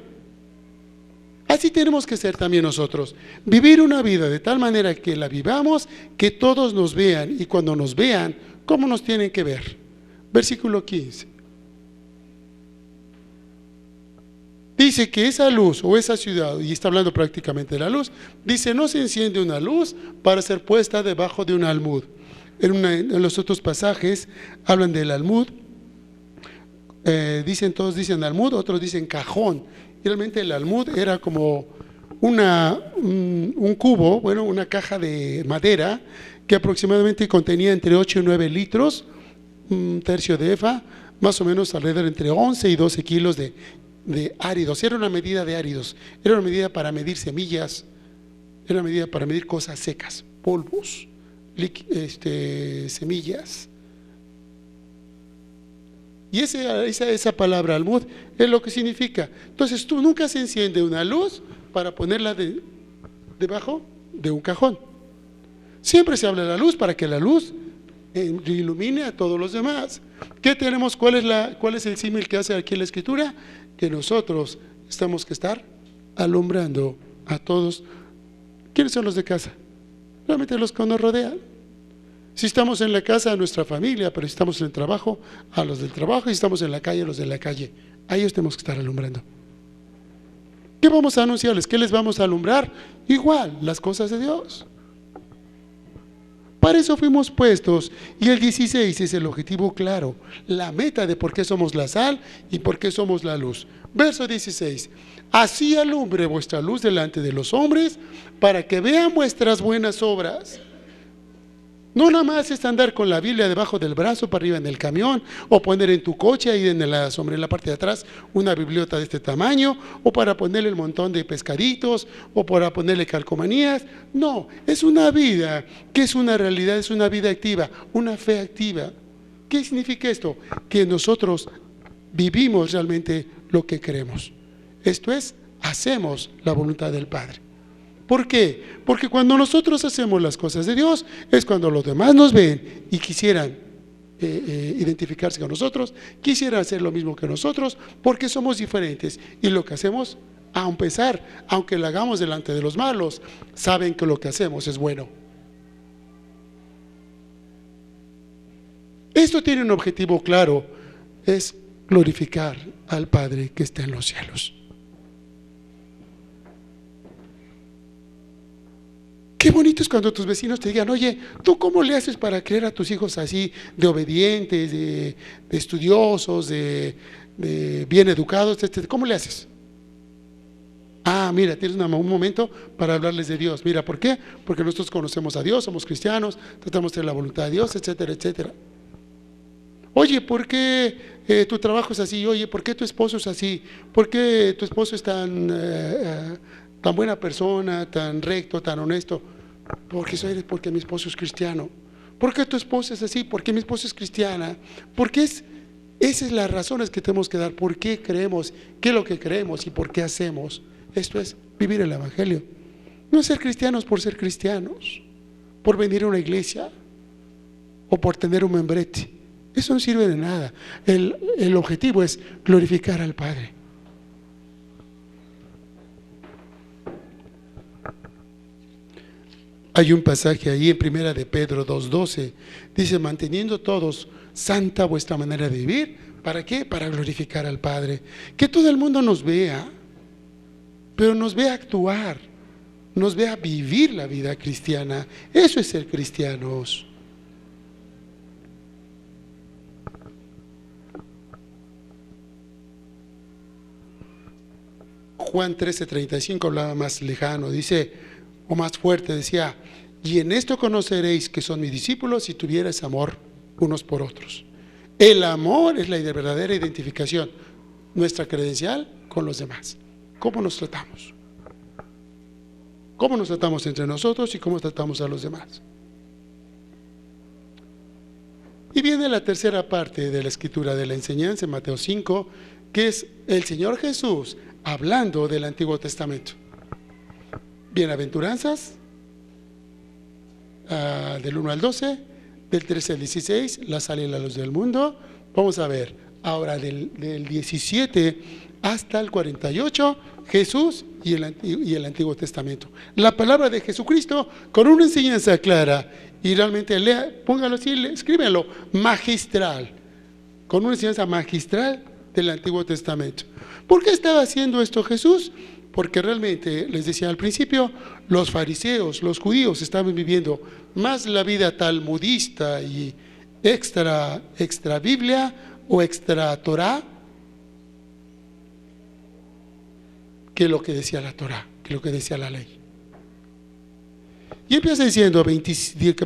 Así tenemos que ser también nosotros, vivir una vida de tal manera que la vivamos, que todos nos vean, y cuando nos vean, ¿cómo nos tienen que ver? Versículo 15 dice que esa luz o esa ciudad, y está hablando prácticamente de la luz, dice, no se enciende una luz para ser puesta debajo de un almud. En los otros pasajes hablan del almud, todos dicen almud, otros dicen cajón. Realmente el almud era como un cubo, bueno, una caja de madera que aproximadamente contenía entre 8 y 9 litros, un tercio de efa, más o menos alrededor entre 11 y 12 kilos de áridos. Era una medida de áridos, era una medida para medir semillas, era una medida para medir cosas secas, polvos, semillas. Y esa palabra almud es lo que significa. Entonces tú nunca se enciende una luz para ponerla debajo de un cajón. Siempre se habla de la luz para que la luz ilumine a todos los demás. ¿Qué tenemos? ¿Cuál es el símil que hace aquí la Escritura? Que nosotros estamos que estar alumbrando a todos. ¿Quiénes son los de casa? Realmente los que nos rodean. Si estamos en la casa, a nuestra familia, pero si estamos en el trabajo, a los del trabajo, y si estamos en la calle, a los de la calle. A ellos tenemos que estar alumbrando. ¿Qué vamos a anunciarles? ¿Qué les vamos a alumbrar? Igual, las cosas de Dios. Para eso fuimos puestos, y el 16 es el objetivo claro, la meta de por qué somos la sal y por qué somos la luz. Verso 16: así alumbre vuestra luz delante de los hombres, para que vean vuestras buenas obras. No nada más es andar con la Biblia debajo del brazo para arriba en el camión, o poner en tu coche ahí sobre la parte de atrás una bibliota de este tamaño, o para ponerle el montón de pescaditos, o para ponerle calcomanías. No, es una vida que es una realidad, es una vida activa, una fe activa. ¿Qué significa esto? Que nosotros vivimos realmente lo que creemos. Esto es, hacemos la voluntad del Padre. ¿Por qué? Porque cuando nosotros hacemos las cosas de Dios, es cuando los demás nos ven y quisieran identificarse con nosotros, quisieran hacer lo mismo que nosotros, porque somos diferentes. Y lo que hacemos, aunque lo hagamos delante de los malos, saben que lo que hacemos es bueno. Esto tiene un objetivo claro, es glorificar al Padre que está en los cielos. Qué bonito es cuando tus vecinos te digan: oye, ¿tú cómo le haces para creer a tus hijos así, de obedientes, de estudiosos, de bien educados? ¿Cómo le haces? Ah, mira, tienes un momento para hablarles de Dios. Mira, ¿por qué? Porque nosotros conocemos a Dios, somos cristianos, tratamos de hacer la voluntad de Dios, etcétera, etcétera. Oye, ¿por qué tu trabajo es así? Oye, ¿por qué tu esposo es así? ¿Por qué tu esposo es tan buena persona, tan recto, tan honesto? Porque mi esposo es cristiano. ¿Por qué tu esposa es así? Porque mi esposa es cristiana. Porque esas son las razones que tenemos que dar. ¿Por qué creemos? ¿Qué es lo que creemos? ¿Y por qué hacemos? Esto es vivir el Evangelio. No ser cristianos por ser cristianos, por venir a una iglesia o por tener un membrete. Eso no sirve de nada. El objetivo es glorificar al Padre. Hay un pasaje ahí en Primera de Pedro 2:12, dice: manteniendo todos santa vuestra manera de vivir. ¿Para qué? Para glorificar al Padre. Que todo el mundo nos vea, pero nos vea actuar, nos vea vivir la vida cristiana. Eso es ser cristianos. Juan 13:35 hablaba más lejano, dice, o más fuerte, decía: y en esto conoceréis que son mis discípulos, si tuvierais amor unos por otros. El amor es la verdadera identificación, nuestra credencial con los demás. ¿Cómo nos tratamos? ¿Cómo nos tratamos entre nosotros y cómo tratamos a los demás? Y viene la tercera parte de la escritura de la enseñanza en Mateo 5, que es el Señor Jesús hablando del Antiguo Testamento. Bienaventuranzas, del 1 al 12, del 13 al 16, la sal y la luz del mundo. Vamos a ver ahora del 17 hasta el 48, Jesús y el Antiguo Testamento. La palabra de Jesucristo con una enseñanza clara, y realmente póngalo así, escríbelo, magistral, con una enseñanza magistral del Antiguo Testamento. ¿Por qué estaba haciendo esto Jesús? Porque realmente, les decía al principio, los fariseos, los judíos estaban viviendo más la vida talmudista y extra Biblia o extra Torah que lo que decía la Torah, que lo que decía la ley. Y empieza diciendo,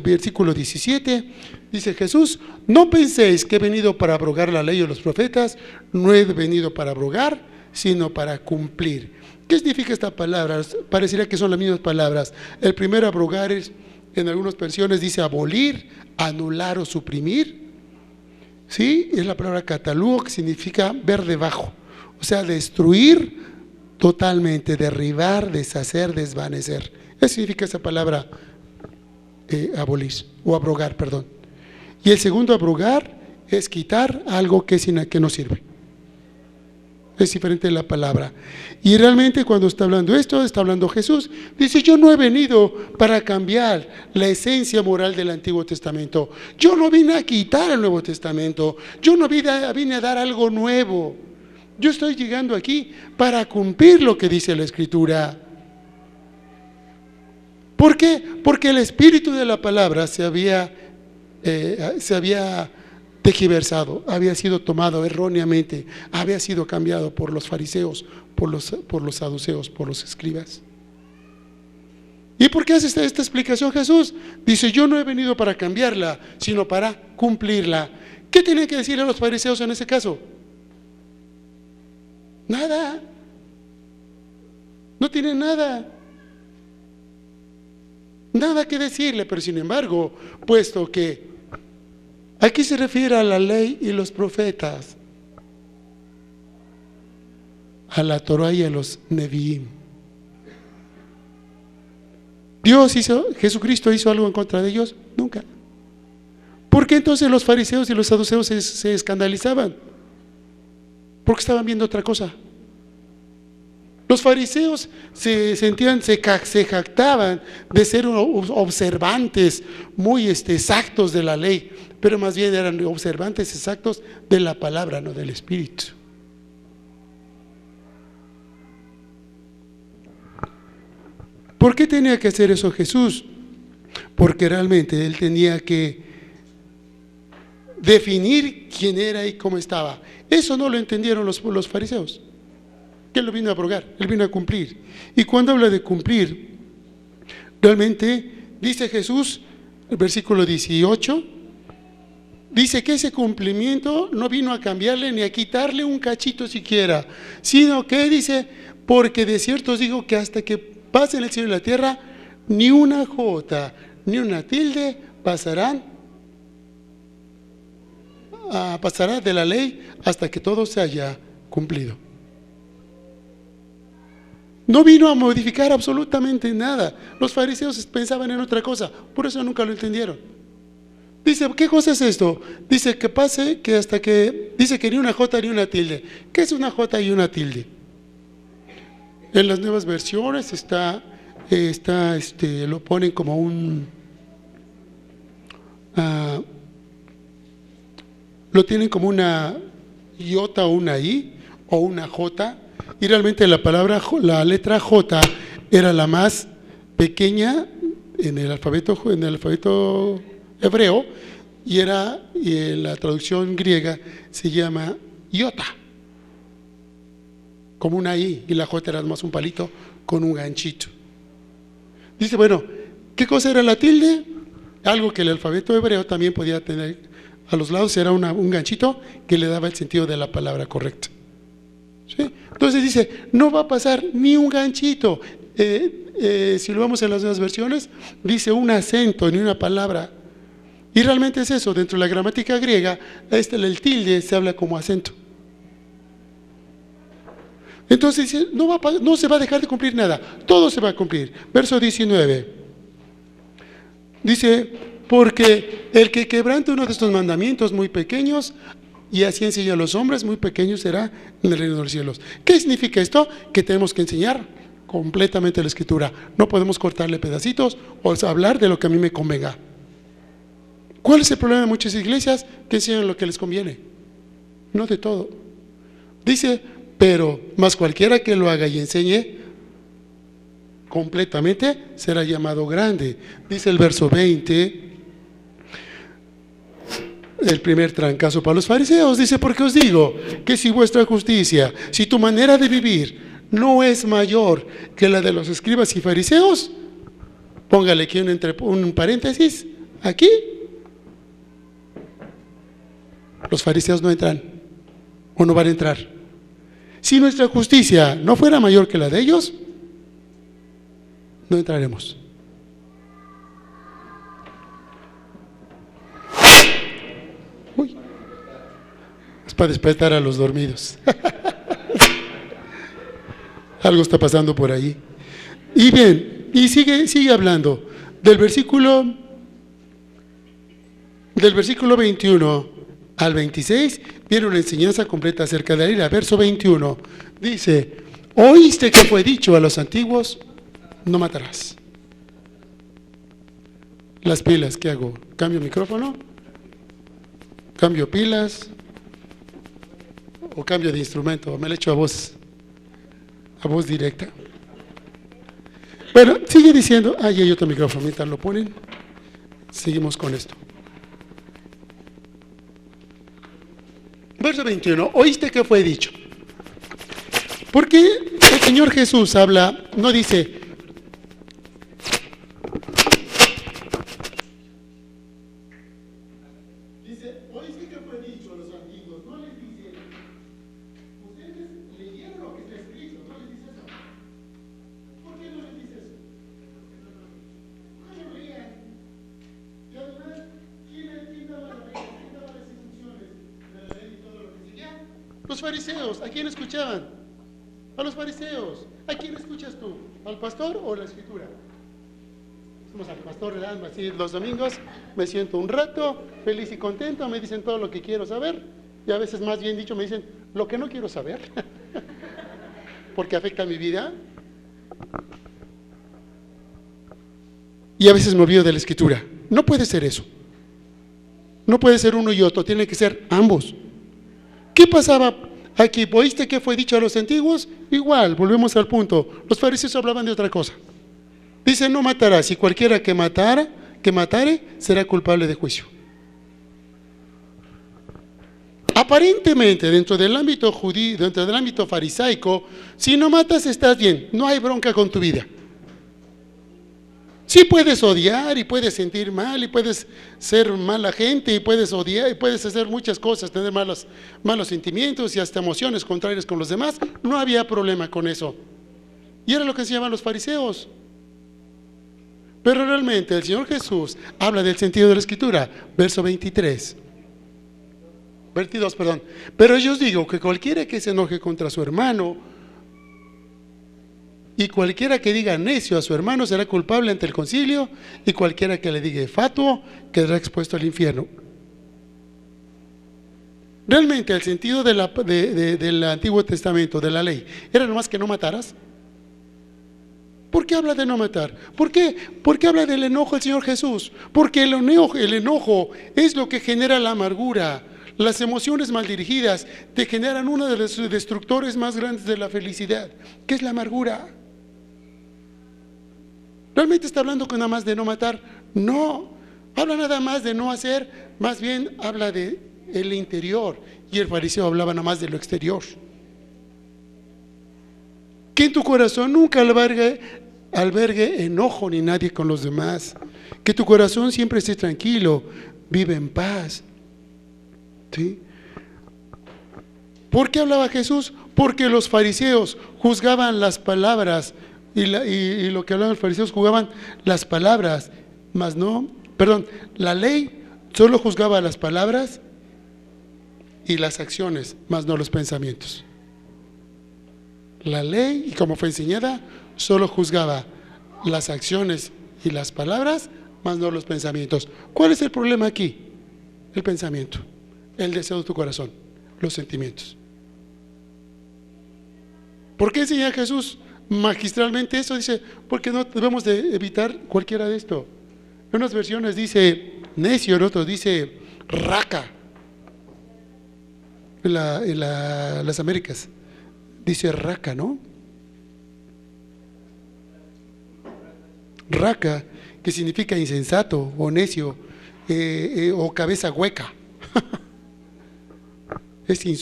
versículo 17, dice Jesús: no penséis que he venido para abrogar la ley o los profetas, no he venido para abrogar, sino para cumplir. ¿Qué significa esta palabra? Parecería que son las mismas palabras. El primero, abrogar, es, en algunas versiones dice abolir, anular o suprimir. ¿Sí? Es la palabra catalugo, que significa ver debajo, o sea, destruir totalmente, derribar, deshacer, desvanecer. Eso significa esa palabra abolir o abrogar, perdón. Y el segundo, abrogar, es quitar algo que no sirve. Es diferente la palabra. Y realmente cuando está hablando esto, está hablando Jesús. Dice: yo no he venido para cambiar la esencia moral del Antiguo Testamento. Yo no vine a quitar el Nuevo Testamento. Yo no vine a dar algo nuevo. Yo estoy llegando aquí para cumplir lo que dice la Escritura. ¿Por qué? Porque el espíritu de la palabra se había tergiversado, había sido tomado erróneamente, había sido cambiado por los fariseos, por los saduceos, por los escribas. ¿Y por qué hace esta explicación Jesús? Dice: yo no he venido para cambiarla, sino para cumplirla. ¿Qué tienen que decir a los fariseos en ese caso? Nada. No tienen nada que decirle, pero sin embargo, puesto que aquí se refiere a la ley y los profetas, a la Torah y a los Neviim. ¿Jesucristo hizo algo en contra de ellos? Nunca. ¿Por qué entonces los fariseos y los saduceos se escandalizaban? Porque estaban viendo otra cosa. Los fariseos se jactaban de ser observantes muy exactos de la ley, pero más bien eran observantes exactos de la palabra, no del Espíritu. ¿Por qué tenía que hacer eso Jesús? Porque realmente Él tenía que definir quién era y cómo estaba. Eso no lo entendieron los fariseos. Que Él lo vino a abrogar, Él vino a cumplir. Y cuando habla de cumplir, realmente dice Jesús, el versículo 18, dice que ese cumplimiento no vino a cambiarle ni a quitarle un cachito siquiera, sino que dice: porque de cierto os digo que hasta que pasen el cielo y la tierra, ni una jota ni una tilde pasará de la ley hasta que todo se haya cumplido. No vino a modificar absolutamente nada. Los fariseos pensaban en otra cosa, por eso nunca lo entendieron. Dice: ¿qué cosa es esto? Dice que pase, que hasta que, dice que ni una jota ni una tilde. ¿Qué es una jota y una tilde? En las nuevas versiones lo ponen como lo tienen como una iota o una i o una jota. Y realmente la letra J era la más pequeña en el alfabeto hebreo, y en la traducción griega se llama iota, como una I, y la J era más un palito con un ganchito. Dice: bueno, ¿qué cosa era la tilde? Algo que el alfabeto hebreo también podía tener a los lados, era un ganchito que le daba el sentido de la palabra correcta. ¿Sí? Entonces dice: no va a pasar ni un ganchito. Si lo vemos en las nuevas versiones, dice un acento, ni una palabra. Y realmente es eso. Dentro de la gramática griega, el tilde se habla como acento. Entonces dice: no se va a dejar de cumplir nada, todo se va a cumplir. Verso 19 dice: porque el que quebrante uno de estos mandamientos muy pequeños, y así enseña a los hombres, muy pequeños será en el reino de los cielos. ¿Qué significa esto? Que tenemos que enseñar completamente la Escritura. No podemos cortarle pedacitos o hablar de lo que a mí me convenga. ¿Cuál es el problema de muchas iglesias? Que enseñan lo que les conviene, no de todo. Dice: pero más cualquiera que lo haga y enseñe completamente será llamado grande. Dice el verso 20, el primer trancazo para los fariseos. Dice: porque os digo que si vuestra justicia, si tu manera de vivir no es mayor que la de los escribas y fariseos, póngale aquí un paréntesis, aquí, los fariseos no entran o no van a entrar. Si nuestra justicia no fuera mayor que la de ellos, no entraremos. Uy, es para despertar a los dormidos. Algo está pasando por ahí. Y bien, y sigue hablando del versículo 21 al 26, viene una enseñanza completa acerca de la ira. Verso 21 dice: ¿oíste que fue dicho a los antiguos? No matarás. Las pilas, ¿qué hago? ¿Cambio micrófono? ¿Cambio pilas? ¿O cambio de instrumento? ¿Me le echo a voz directa? Bueno, sigue diciendo, ahí hay otro micrófono, mientras lo ponen, seguimos con esto. Verso 21, ¿oíste que fue dicho? Porque el Señor Jesús habla, no dice, ¿oíste que fue dicho a los antiguos? No les dice, ustedes leyeron lo que está escrito, no les dice eso. ¿Por qué no les dice eso? Porque no leían. Y además, ¿quién daba la ley? ¿Quién daba las instrucciones de la ley y todo lo que seguía? Los fariseos. ¿A quién escuchaban? A los fariseos. ¿A quién escuchas tú? ¿Al pastor o a la escritura? Vamos al pastor, ¿verdad? Así los domingos me siento un rato feliz y contento, me dicen todo lo que quiero saber, y a veces, más bien dicho, me dicen lo que no quiero saber porque afecta mi vida, y a veces me olvido de la escritura. No puede ser eso, no puede ser uno y otro, tiene que ser ambos. ¿Qué pasaba aquí? ¿Oíste qué fue dicho a los antiguos? Igual, volvemos al punto, los fariseos hablaban de otra cosa. Dice: no matarás, y cualquiera que matare será culpable de juicio. Aparentemente, dentro del ámbito judío, dentro del ámbito farisaico, si no matas estás bien, no hay bronca con tu vida. Sí puedes odiar y puedes sentir mal y puedes ser mala gente y puedes odiar y puedes hacer muchas cosas, tener malos sentimientos y hasta emociones contrarias con los demás, no había problema con eso. Y era lo que enseñaban los fariseos. Pero realmente el Señor Jesús habla del sentido de la Escritura, verso 22, perdón. Pero yo os digo que cualquiera que se enoje contra su hermano y cualquiera que diga necio a su hermano será culpable ante el concilio, y cualquiera que le diga fatuo quedará expuesto al infierno. Realmente el sentido del Antiguo Testamento, de la ley, era nomás que no mataras. ¿Por qué habla de no matar? ¿Por qué habla del enojo el Señor Jesús? Porque el enojo es lo que genera la amargura. Las emociones mal dirigidas te generan uno de los destructores más grandes de la felicidad, que es la amargura. ¿Realmente está hablando nada más de no matar? No, habla nada más de no hacer, más bien habla de el interior, y el fariseo hablaba nada más de lo exterior. Que en tu corazón nunca albergue enojo ni nadie con los demás. Que tu corazón siempre esté tranquilo, vive en paz. ¿Sí? ¿Por qué hablaba Jesús? Porque los fariseos juzgaban las palabras y lo que hablaban los fariseos juzgaban las palabras, mas no, perdón, la ley solo juzgaba las palabras y las acciones, mas no los pensamientos. La ley, y como fue enseñada, solo juzgaba las acciones y las palabras, mas no los pensamientos. ¿Cuál es el problema aquí? El pensamiento, el deseo de tu corazón, los sentimientos. ¿Por qué enseña Jesús magistralmente eso? Dice, porque no debemos de evitar cualquiera de esto. En unas versiones dice necio, en otras dice raca. En las Américas dice raca, ¿no? Raca, que significa insensato o necio, o cabeza hueca.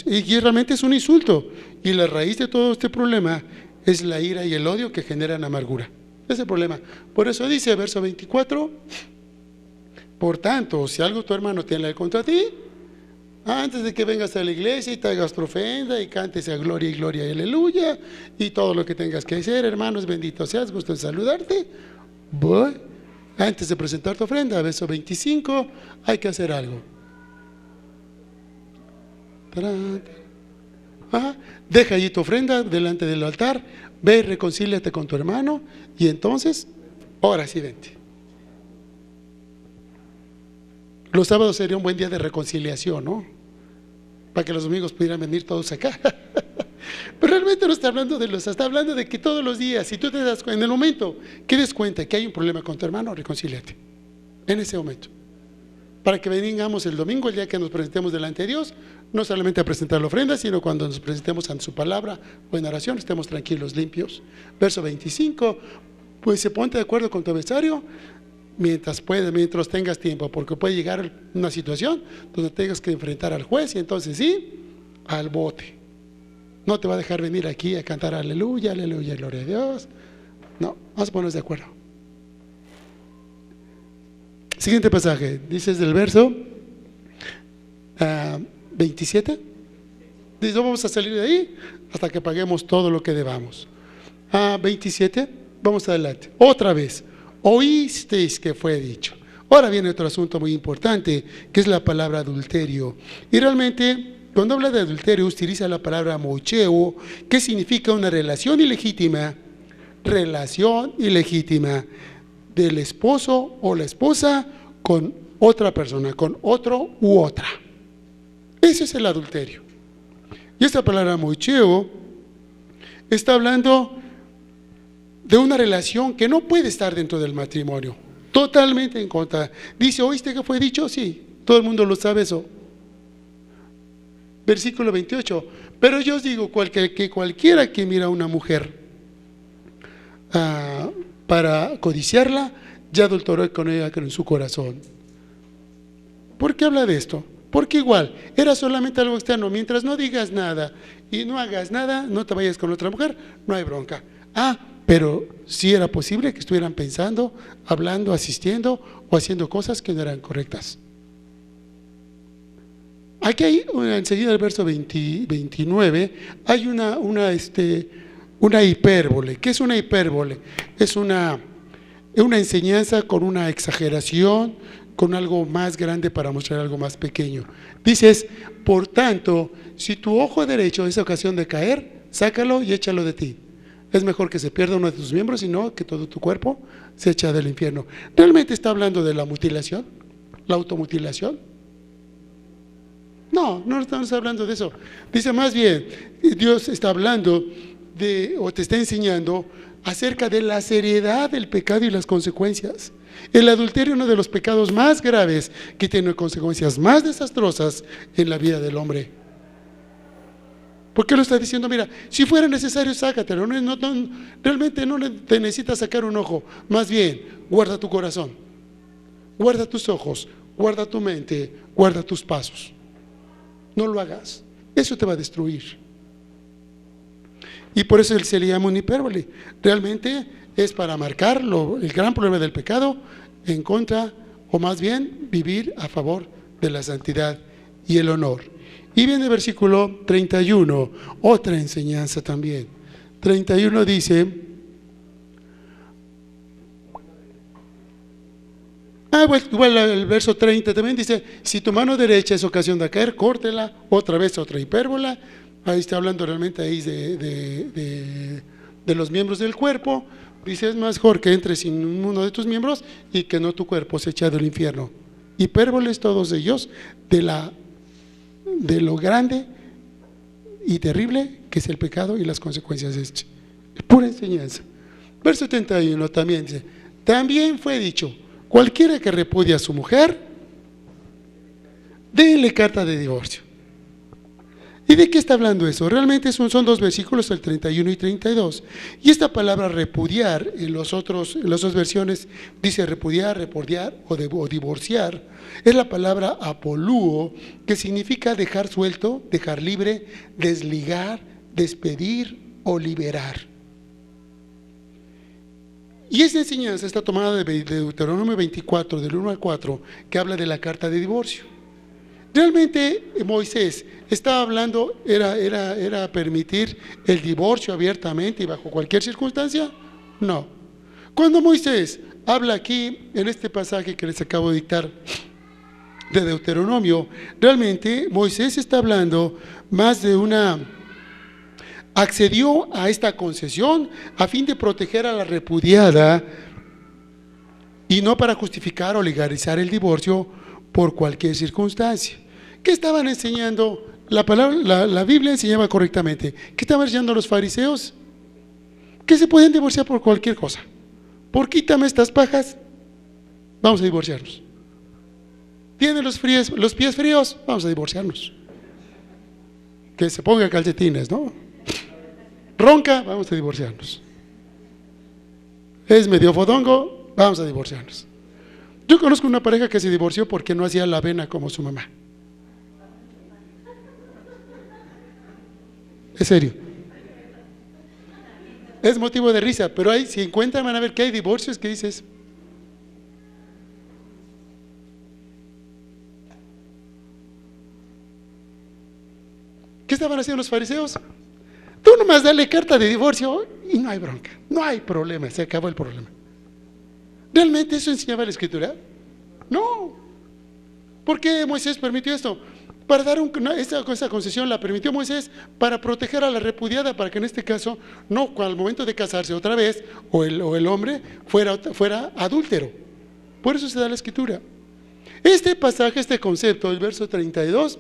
Y realmente es un insulto. Y la raíz de todo este problema es la ira y el odio que generan amargura. Ese es el problema. Por eso dice, verso 24, por tanto, si algo tu hermano tiene contra ti, antes de que vengas a la iglesia y te hagas tu ofrenda y cantes a gloria y gloria y aleluya y todo lo que tengas que hacer, hermanos, bendito seas, gusto en saludarte. Voy. Antes de presentar tu ofrenda, verso 25, hay que hacer algo. Deja allí tu ofrenda delante del altar, ve y reconcíliate con tu hermano y entonces, ahora sí vente. Los sábados sería un buen día de reconciliación, ¿no? Para que los domingos pudieran venir todos acá. Pero realmente no está hablando de los, está hablando de que todos los días, si tú te das cuenta, en el momento que des cuenta que hay un problema con tu hermano, reconcíliate. En ese momento. Para que vengamos el domingo, el día que nos presentemos delante de Dios, no solamente a presentar la ofrenda, sino cuando nos presentemos ante su palabra o en oración, estemos tranquilos, limpios. Verso 25, pues se ponte de acuerdo con tu adversario mientras puedas, mientras tengas tiempo, porque puede llegar una situación donde tengas que enfrentar al juez y entonces sí, al bote. No te va a dejar venir aquí a cantar aleluya, aleluya, gloria a Dios. No, vamos a ponernos de acuerdo. Siguiente pasaje, dices del verso 27. Dice, no vamos a salir de ahí hasta que paguemos todo lo que debamos. 27, vamos adelante. Otra vez, oísteis que fue dicho. Ahora viene otro asunto muy importante, que es la palabra adulterio. Y realmente, cuando habla de adulterio, utiliza la palabra mocheo, que significa una relación ilegítima del esposo o la esposa con otra persona, con otro u otra. Ese es el adulterio. Y esta palabra mocheo está hablando de una relación que no puede estar dentro del matrimonio, totalmente en contra. Dice, ¿oíste que fue dicho? Sí, todo el mundo lo sabe eso. Versículo 28, pero yo os digo que cualquiera que mira a una mujer para codiciarla, ya adulteró con ella en su corazón. ¿Por qué habla de esto? Porque igual, era solamente algo externo. Mientras no digas nada y no hagas nada, no te vayas con otra mujer, no hay bronca. Pero sí era posible que estuvieran pensando, hablando, asistiendo o haciendo cosas que no eran correctas. Aquí hay, enseguida del verso 29, hay una hipérbole. ¿Qué es una hipérbole? Es una enseñanza con una exageración, con algo más grande para mostrar algo más pequeño. Dices, por tanto, si tu ojo derecho es ocasión de caer, sácalo y échalo de ti. Es mejor que se pierda uno de tus miembros y no que todo tu cuerpo se echa del infierno. ¿Realmente está hablando de la mutilación? ¿La automutilación? No estamos hablando de eso. Dice más bien, Dios está hablando o te está enseñando acerca de la seriedad del pecado y las consecuencias. El adulterio es uno de los pecados más graves que tiene consecuencias más desastrosas en la vida del hombre. ¿Por qué lo está diciendo? Mira, si fuera necesario, sácatelo. Realmente no te necesitas sacar un ojo. Más bien, guarda tu corazón, guarda tus ojos, guarda tu mente, guarda tus pasos. No lo hagas, eso te va a destruir. Y por eso se le llama una hipérbole. Realmente es para marcar el gran problema del pecado en contra, o más bien vivir a favor de la santidad y el honor. Y viene el versículo 31, otra enseñanza también. 31 dice, igual el verso 30 también dice, si tu mano derecha es ocasión de caer, córtela. Otra vez otra hipérbola. Ahí está hablando realmente ahí de los miembros del cuerpo. Dice, es mejor que entres sin uno de tus miembros y que no tu cuerpo se eche del infierno. Hipérboles todos ellos de lo grande y terrible que es el pecado y las consecuencias de este. Es pura enseñanza. Verso 71 también dice, también fue dicho, cualquiera que repudia a su mujer, déle carta de divorcio. ¿Y de qué está hablando eso? Realmente son dos versículos, el 31 y 32. Y esta palabra repudiar, en las otras versiones dice repudiar o divorciar, es la palabra apolúo, que significa dejar suelto, dejar libre, desligar, despedir o liberar. Y esa enseñanza está tomada de Deuteronomio 24, del 1 al 4, que habla de la carta de divorcio. Realmente Moisés estaba hablando, era permitir el divorcio abiertamente y bajo cualquier circunstancia. No. Cuando Moisés habla aquí, en este pasaje que les acabo de dictar de Deuteronomio, realmente Moisés está hablando más de accedió a esta concesión a fin de proteger a la repudiada y no para justificar o legalizar el divorcio por cualquier circunstancia. ¿Qué estaban enseñando? La Biblia enseñaba correctamente. ¿Qué estaban enseñando los fariseos? Que se podían divorciar por cualquier cosa. Por quítame estas pajas, vamos a divorciarnos. ¿Tienen los pies fríos? Vamos a divorciarnos. Que se ponga calcetines, ¿no? Ronca, vamos a divorciarnos. Es medio fodongo, vamos a divorciarnos. Yo conozco una pareja que se divorció porque no hacía la avena como su mamá. Es serio. Es motivo de risa, pero si encuentran van a ver que hay divorcios que dices. ¿Qué estaban haciendo los fariseos? Tú nomás dale carta de divorcio y no hay bronca, no hay problema, se acabó el problema. ¿Realmente eso enseñaba la Escritura? No. ¿Por qué Moisés permitió esto? Para dar esa concesión la permitió Moisés para proteger a la repudiada, para que en este caso, no al momento de casarse otra vez, o el hombre fuera adúltero. Por eso se da la Escritura. Este pasaje, este concepto, el verso 32,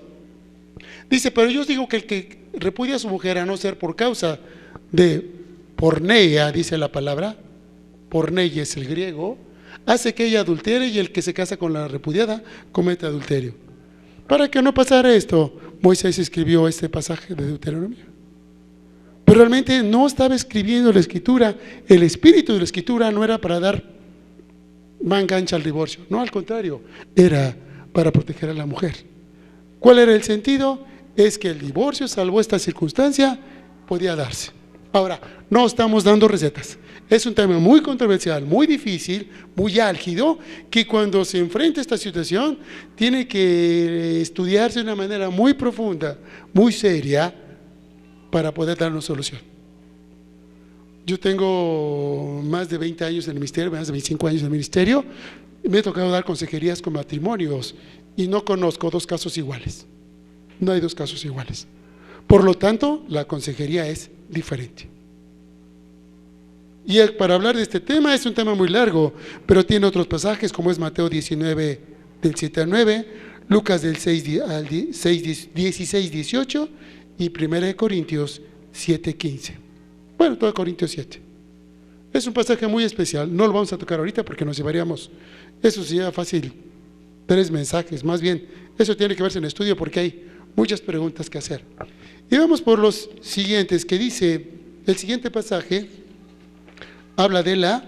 dice: pero yo os digo que el que repudia a su mujer a no ser por causa de porneia, dice la palabra, porneia es el griego, hace que ella adultere, y el que se casa con la repudiada comete adulterio. Para que no pasara esto, Moisés escribió este pasaje de Deuteronomio. Pero realmente no estaba escribiendo la Escritura, el espíritu de la Escritura no era para dar manga ancha al divorcio, no, al contrario, era para proteger a la mujer. ¿Cuál era el sentido? Es que el divorcio, salvo esta circunstancia, podía darse. Ahora, no estamos dando recetas. Es un tema muy controversial, muy difícil, muy álgido, que cuando se enfrenta a esta situación tiene que estudiarse de una manera muy profunda, muy seria, para poder darnos solución. Yo tengo más de 20 años en el ministerio, más de 25 años en el ministerio, y me ha tocado dar consejerías con matrimonios y no conozco dos casos iguales. No hay dos casos iguales. Por lo tanto, la consejería es diferente. Y para hablar de este tema es un tema muy largo, pero tiene otros pasajes como es Mateo 19 del 7 al 9, Lucas del 16, 18 y 1 Corintios 7, 15. Bueno, todo Corintios 7. Es un pasaje muy especial, no lo vamos a tocar ahorita porque nos llevaríamos, eso sería fácil, 3 mensajes, más bien, eso tiene que verse en estudio porque hay muchas preguntas que hacer. Y vamos por los siguientes, que dice, el siguiente pasaje habla de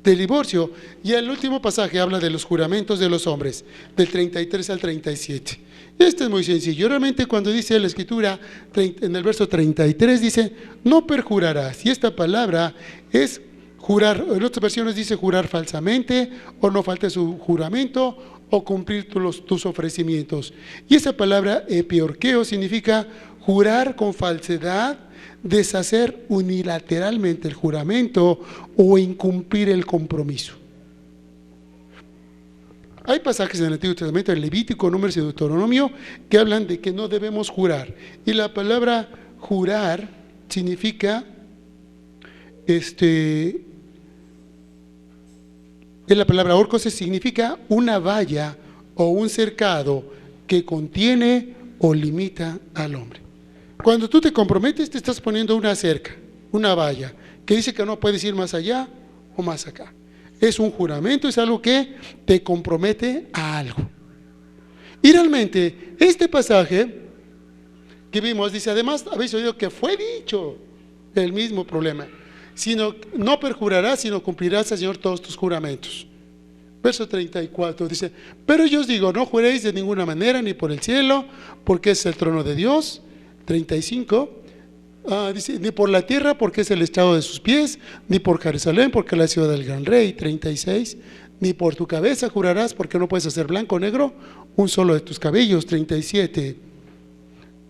del divorcio, y el último pasaje habla de los juramentos de los hombres, del 33 al 37. Este es muy sencillo. Realmente cuando dice la Escritura, en el verso 33 dice, no perjurarás, y esta palabra es jurar. En otras versiones dice jurar falsamente, o no falte su juramento, o cumplir tus ofrecimientos. Y esa palabra epiorqueo significa jurar con falsedad, deshacer unilateralmente el juramento o incumplir el compromiso. Hay pasajes en el Antiguo Testamento, en Levítico, Números y Deuteronomio, que hablan de que no debemos jurar. Y la palabra jurar significa la palabra orcos significa una valla o un cercado que contiene o limita al hombre. Cuando tú te comprometes, te estás poniendo una cerca, una valla, que dice que no puedes ir más allá o más acá. Es un juramento, es algo que te compromete a algo. Y realmente, este pasaje que vimos dice, además habéis oído que fue dicho el mismo problema, sino no perjurarás, sino cumplirás al Señor todos tus juramentos. Verso 34 dice, pero yo os digo, no juréis de ninguna manera, ni por el cielo, porque es el trono de Dios. 35, dice, ni por la tierra porque es el estrado de sus pies, ni por Jerusalén porque es la ciudad del gran rey. 36. Ni por tu cabeza jurarás porque no puedes hacer blanco o negro un solo de tus cabellos. 37.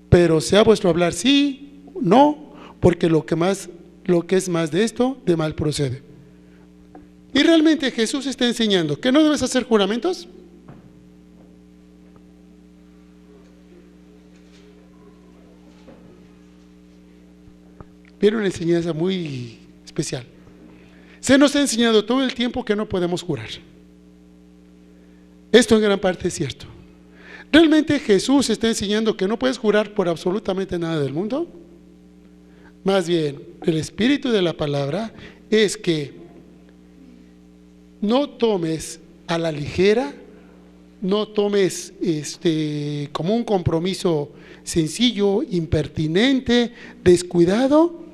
Pero sea vuestro hablar sí, no, porque lo que es más de esto, de mal procede. Y realmente Jesús está enseñando que no debes hacer juramentos. Viene una enseñanza muy especial. Se nos ha enseñado todo el tiempo que no podemos jurar. Esto en gran parte es cierto. ¿Realmente Jesús está enseñando que no puedes jurar por absolutamente nada del mundo? Más bien, el espíritu de la palabra es que no tomes a la ligera, no tomes como un compromiso sencillo, impertinente, descuidado,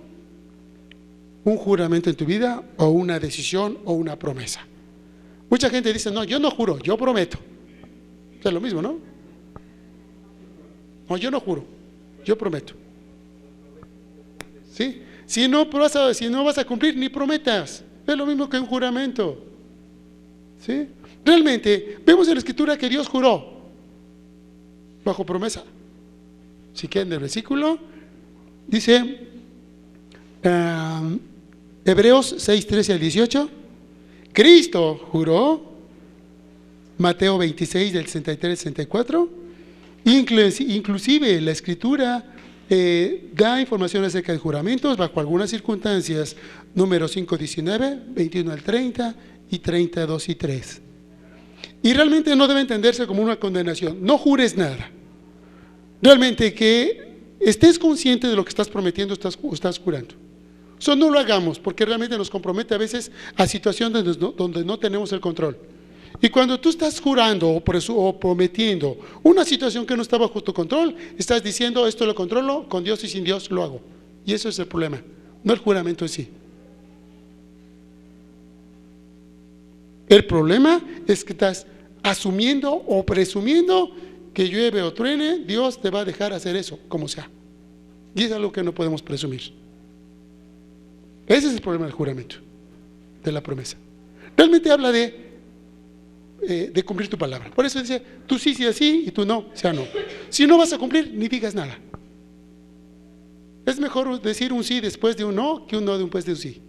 un juramento en tu vida o una decisión o una promesa. Mucha gente dice, no, yo no juro, yo prometo. Es lo mismo, ¿no? No, yo no juro, yo prometo. ¿Sí? Si no vas a cumplir, ni prometas. Es lo mismo que un juramento. ¿Sí? Realmente, vemos en la Escritura que Dios juró bajo promesa. Si quieren, el versículo dice Hebreos 6, 13 al 18. Cristo juró, Mateo 26 del 63 al 64. Inclusive la Escritura da información acerca de juramentos bajo algunas circunstancias. Número 5, 19, 21 al 30 y 32 y 3. Y realmente no debe entenderse como una condenación. No jures nada. Realmente que estés consciente de lo que estás prometiendo, estás jurando. Eso no lo hagamos, porque realmente nos compromete a veces a situaciones donde no tenemos el control. Y cuando tú estás jurando o prometiendo una situación que no está bajo tu control, estás diciendo, esto lo controlo, con Dios y sin Dios lo hago. Y eso es el problema, no el juramento en sí. El problema es que estás asumiendo o presumiendo que llueve o truene, Dios te va a dejar hacer eso, como sea. Y es algo que no podemos presumir. Ese es el problema del juramento, de la promesa. Realmente habla de cumplir tu palabra. Por eso dice, tú sí sea sí y tú no sea no. Si no vas a cumplir, ni digas nada. Es mejor decir un sí después de un no que un no después de un sí.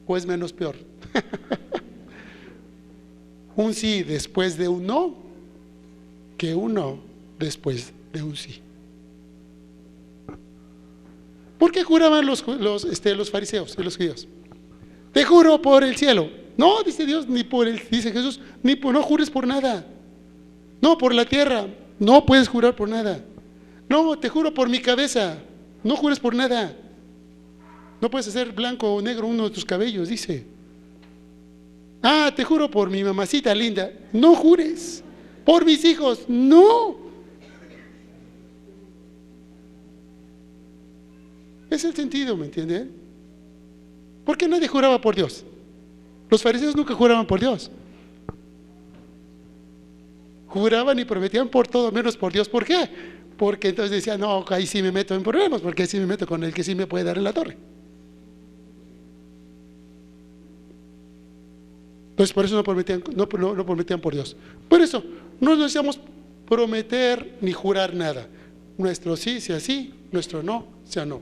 ¿O es menos peor? Un sí después de un no que un no después de un sí. ¿Por qué juraban los fariseos y los judíos? Te juro por el cielo. No, dice Dios, dice Jesús, no jures por nada. No, por la tierra, no puedes jurar por nada. No, te juro por mi cabeza, no jures por nada. No puedes hacer blanco o negro uno de tus cabellos, dice. Ah, te juro por mi mamacita linda, no jures. Por mis hijos, no. Es el sentido, ¿me entienden? ¿Por qué nadie juraba por Dios? Los fariseos nunca juraban por Dios. Juraban y prometían por todo menos por Dios. ¿Por qué? Porque entonces decían, no, ahí sí me meto en problemas, porque ahí sí me meto con el que sí me puede dar en la torre. Entonces por eso no prometían por Dios. Por eso no nos decíamos prometer ni jurar nada. Nuestro sí sea sí, nuestro no sea no.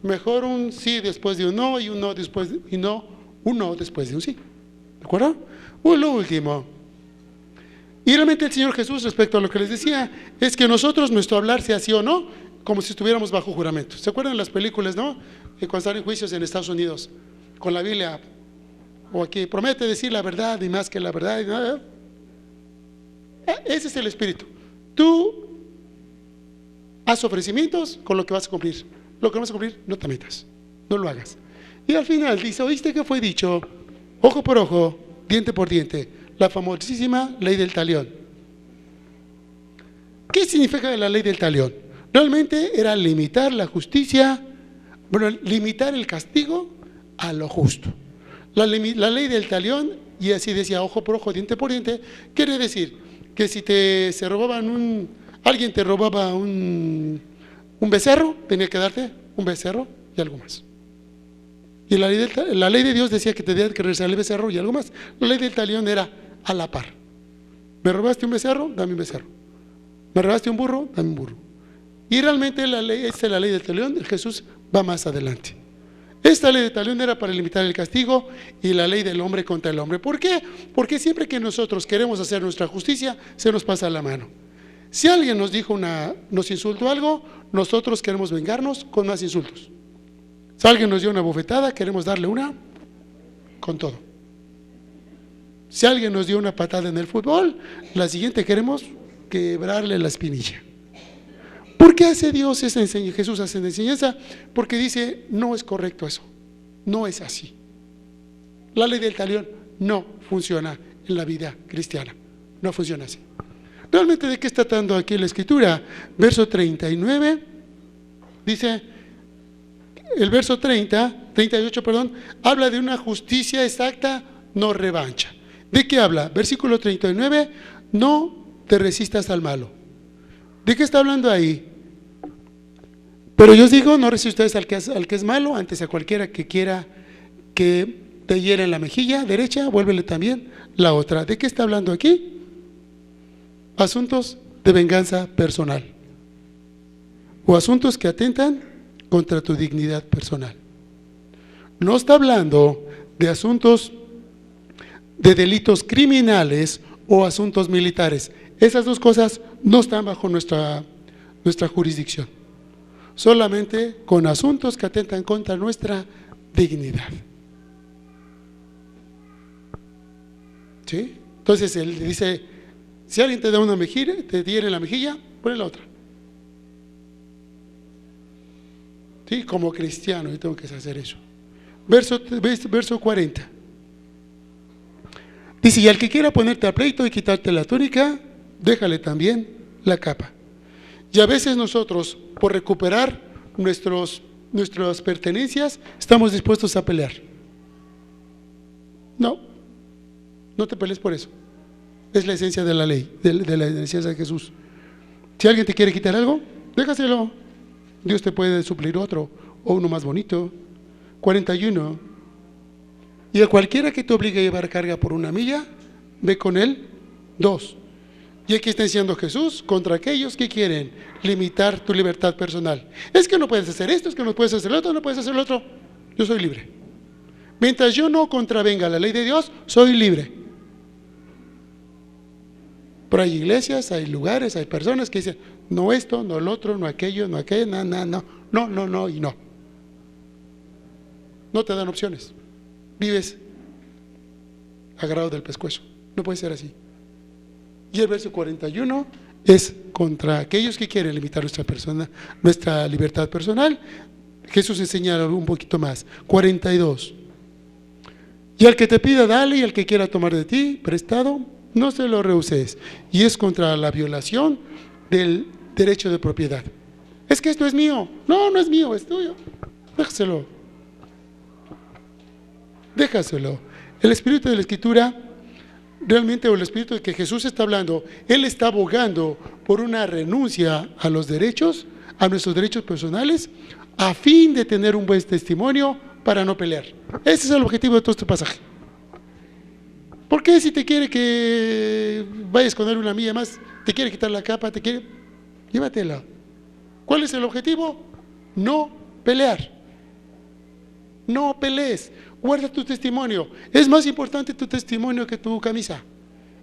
Mejor un sí después de un no y un no después un no después de un sí. ¿De acuerdo? Lo último. Y realmente el Señor Jesús, respecto a lo que les decía, es que nosotros, nuestro hablar sea sí o no, como si estuviéramos bajo juramento. ¿Se acuerdan de las películas, no? Cuando están en juicios en Estados Unidos, con la Biblia, o aquí, promete decir la verdad y más que la verdad. ¿No? Ese es el espíritu. Tú haz ofrecimientos con lo que vas a cumplir. Lo que no vas a cumplir, no te metas, no lo hagas. Y al final dice, ¿oíste que fue dicho? Ojo por ojo, diente por diente, la famosísima ley del talión. ¿Qué significa la ley del talión? Realmente era limitar la justicia, limitar el castigo a lo justo. La ley del talión, y así decía, ojo por ojo, diente por diente, quiere decir que si se robaban Alguien te robaba un becerro, tenía que darte un becerro y algo más. Y la ley de Dios decía que tenía que regresar el becerro y algo más. La ley del talión era a la par. ¿Me robaste un becerro? Dame un becerro. ¿Me robaste un burro? Dame un burro. Y realmente la ley, esta es la ley del talión. Jesús va más adelante. Esta ley del talión era para limitar el castigo y la ley del hombre contra el hombre. ¿Por qué? Porque siempre que nosotros queremos hacer nuestra justicia, se nos pasa la mano. Si alguien nos nos insultó algo, nosotros queremos vengarnos con más insultos. Si alguien nos dio una bofetada, queremos darle una con todo. Si alguien nos dio una patada en el fútbol, la siguiente queremos quebrarle la espinilla. ¿Por qué hace Dios esa enseñanza? Jesús hace esa enseñanza porque dice, no es correcto eso, no es así. La ley del talión no funciona en la vida cristiana, no funciona así. Realmente, ¿de qué está tratando aquí la Escritura? Verso 39, dice, el verso 38, habla de una justicia exacta, no revancha. ¿De qué habla? Versículo 39, no te resistas al malo. ¿De qué está hablando ahí? Pero yo os digo, no resistáis al que es malo, antes a cualquiera que quiera que te hiera en la mejilla derecha, vuélvele también la otra. ¿De qué está hablando aquí? Asuntos de venganza personal o asuntos que atentan contra tu dignidad personal. No está hablando de asuntos de delitos criminales o asuntos militares. Esas dos cosas no están bajo nuestra jurisdicción. Solamente con asuntos que atentan contra nuestra dignidad. ¿Sí? Entonces él dice, si alguien te da una mejilla, te hiere en la mejilla, ponle la otra. ¿Sí? Como cristiano yo tengo que hacer eso. Verso 40. Dice, y al que quiera ponerte a pleito y quitarte la túnica, déjale también la capa. Y a veces nosotros, por recuperar nuestras pertenencias, estamos dispuestos a pelear. No te pelees por eso. Es la esencia de la ley, de la esencia de Jesús. Si alguien te quiere quitar algo, déjaselo. Dios te puede suplir otro, o uno más bonito. 41. Y a cualquiera que te obligue a llevar carga por 1 milla, ve con él 2. Y aquí está diciendo Jesús contra aquellos que quieren limitar tu libertad personal. Es que no puedes hacer esto, es que no puedes hacer lo otro, no puedes hacer lo otro. Yo soy libre. Mientras yo no contravenga la ley de Dios, soy libre. Pero hay iglesias, hay lugares, hay personas que dicen, no esto, no lo otro, no aquello, no aquello, no y no. No te dan opciones. Vives agarrado del pescuezo. No puede ser así. Y el verso 41 es contra aquellos que quieren limitar nuestra libertad personal. Jesús enseña un poquito más. 42. Y al que te pida, dale, y al que quiera tomar de ti prestado, no se lo rehuses. Y es contra la violación del derecho de propiedad. Es que esto es mío. No es mío, es tuyo. Déjaselo. El espíritu de la Escritura, realmente, o el espíritu de que Jesús está hablando, Él está abogando por una renuncia a los derechos, a nuestros derechos personales, a fin de tener un buen testimonio para no pelear. Ese es el objetivo de todo este pasaje. ¿Por qué si te quiere que vayas con él 1 milla más, te quiere quitar la capa, llévatela? ¿Cuál es el objetivo? No pelear. No pelees. Guarda tu testimonio. Es más importante tu testimonio que tu camisa.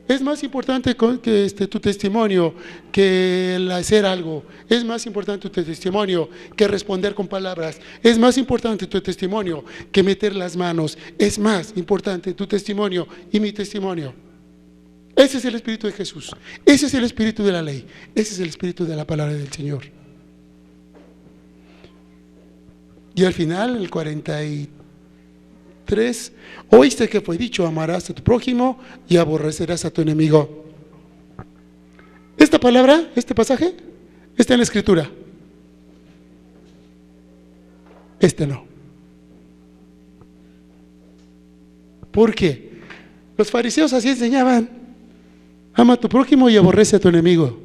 Es más importante que tu testimonio que el hacer algo. Es más importante tu testimonio que responder con palabras. Es más importante tu testimonio que meter las manos. Es más importante tu testimonio y mi testimonio. Ese es el espíritu de Jesús. Ese es el espíritu de la ley. Ese es el espíritu de la palabra del Señor. Y al final, el 43, oíste que fue dicho, amarás a tu prójimo y aborrecerás a tu enemigo. Esta palabra, este pasaje, está en la Escritura. Este no. ¿Por qué? Los fariseos así enseñaban: ama a tu prójimo y aborrece a tu enemigo.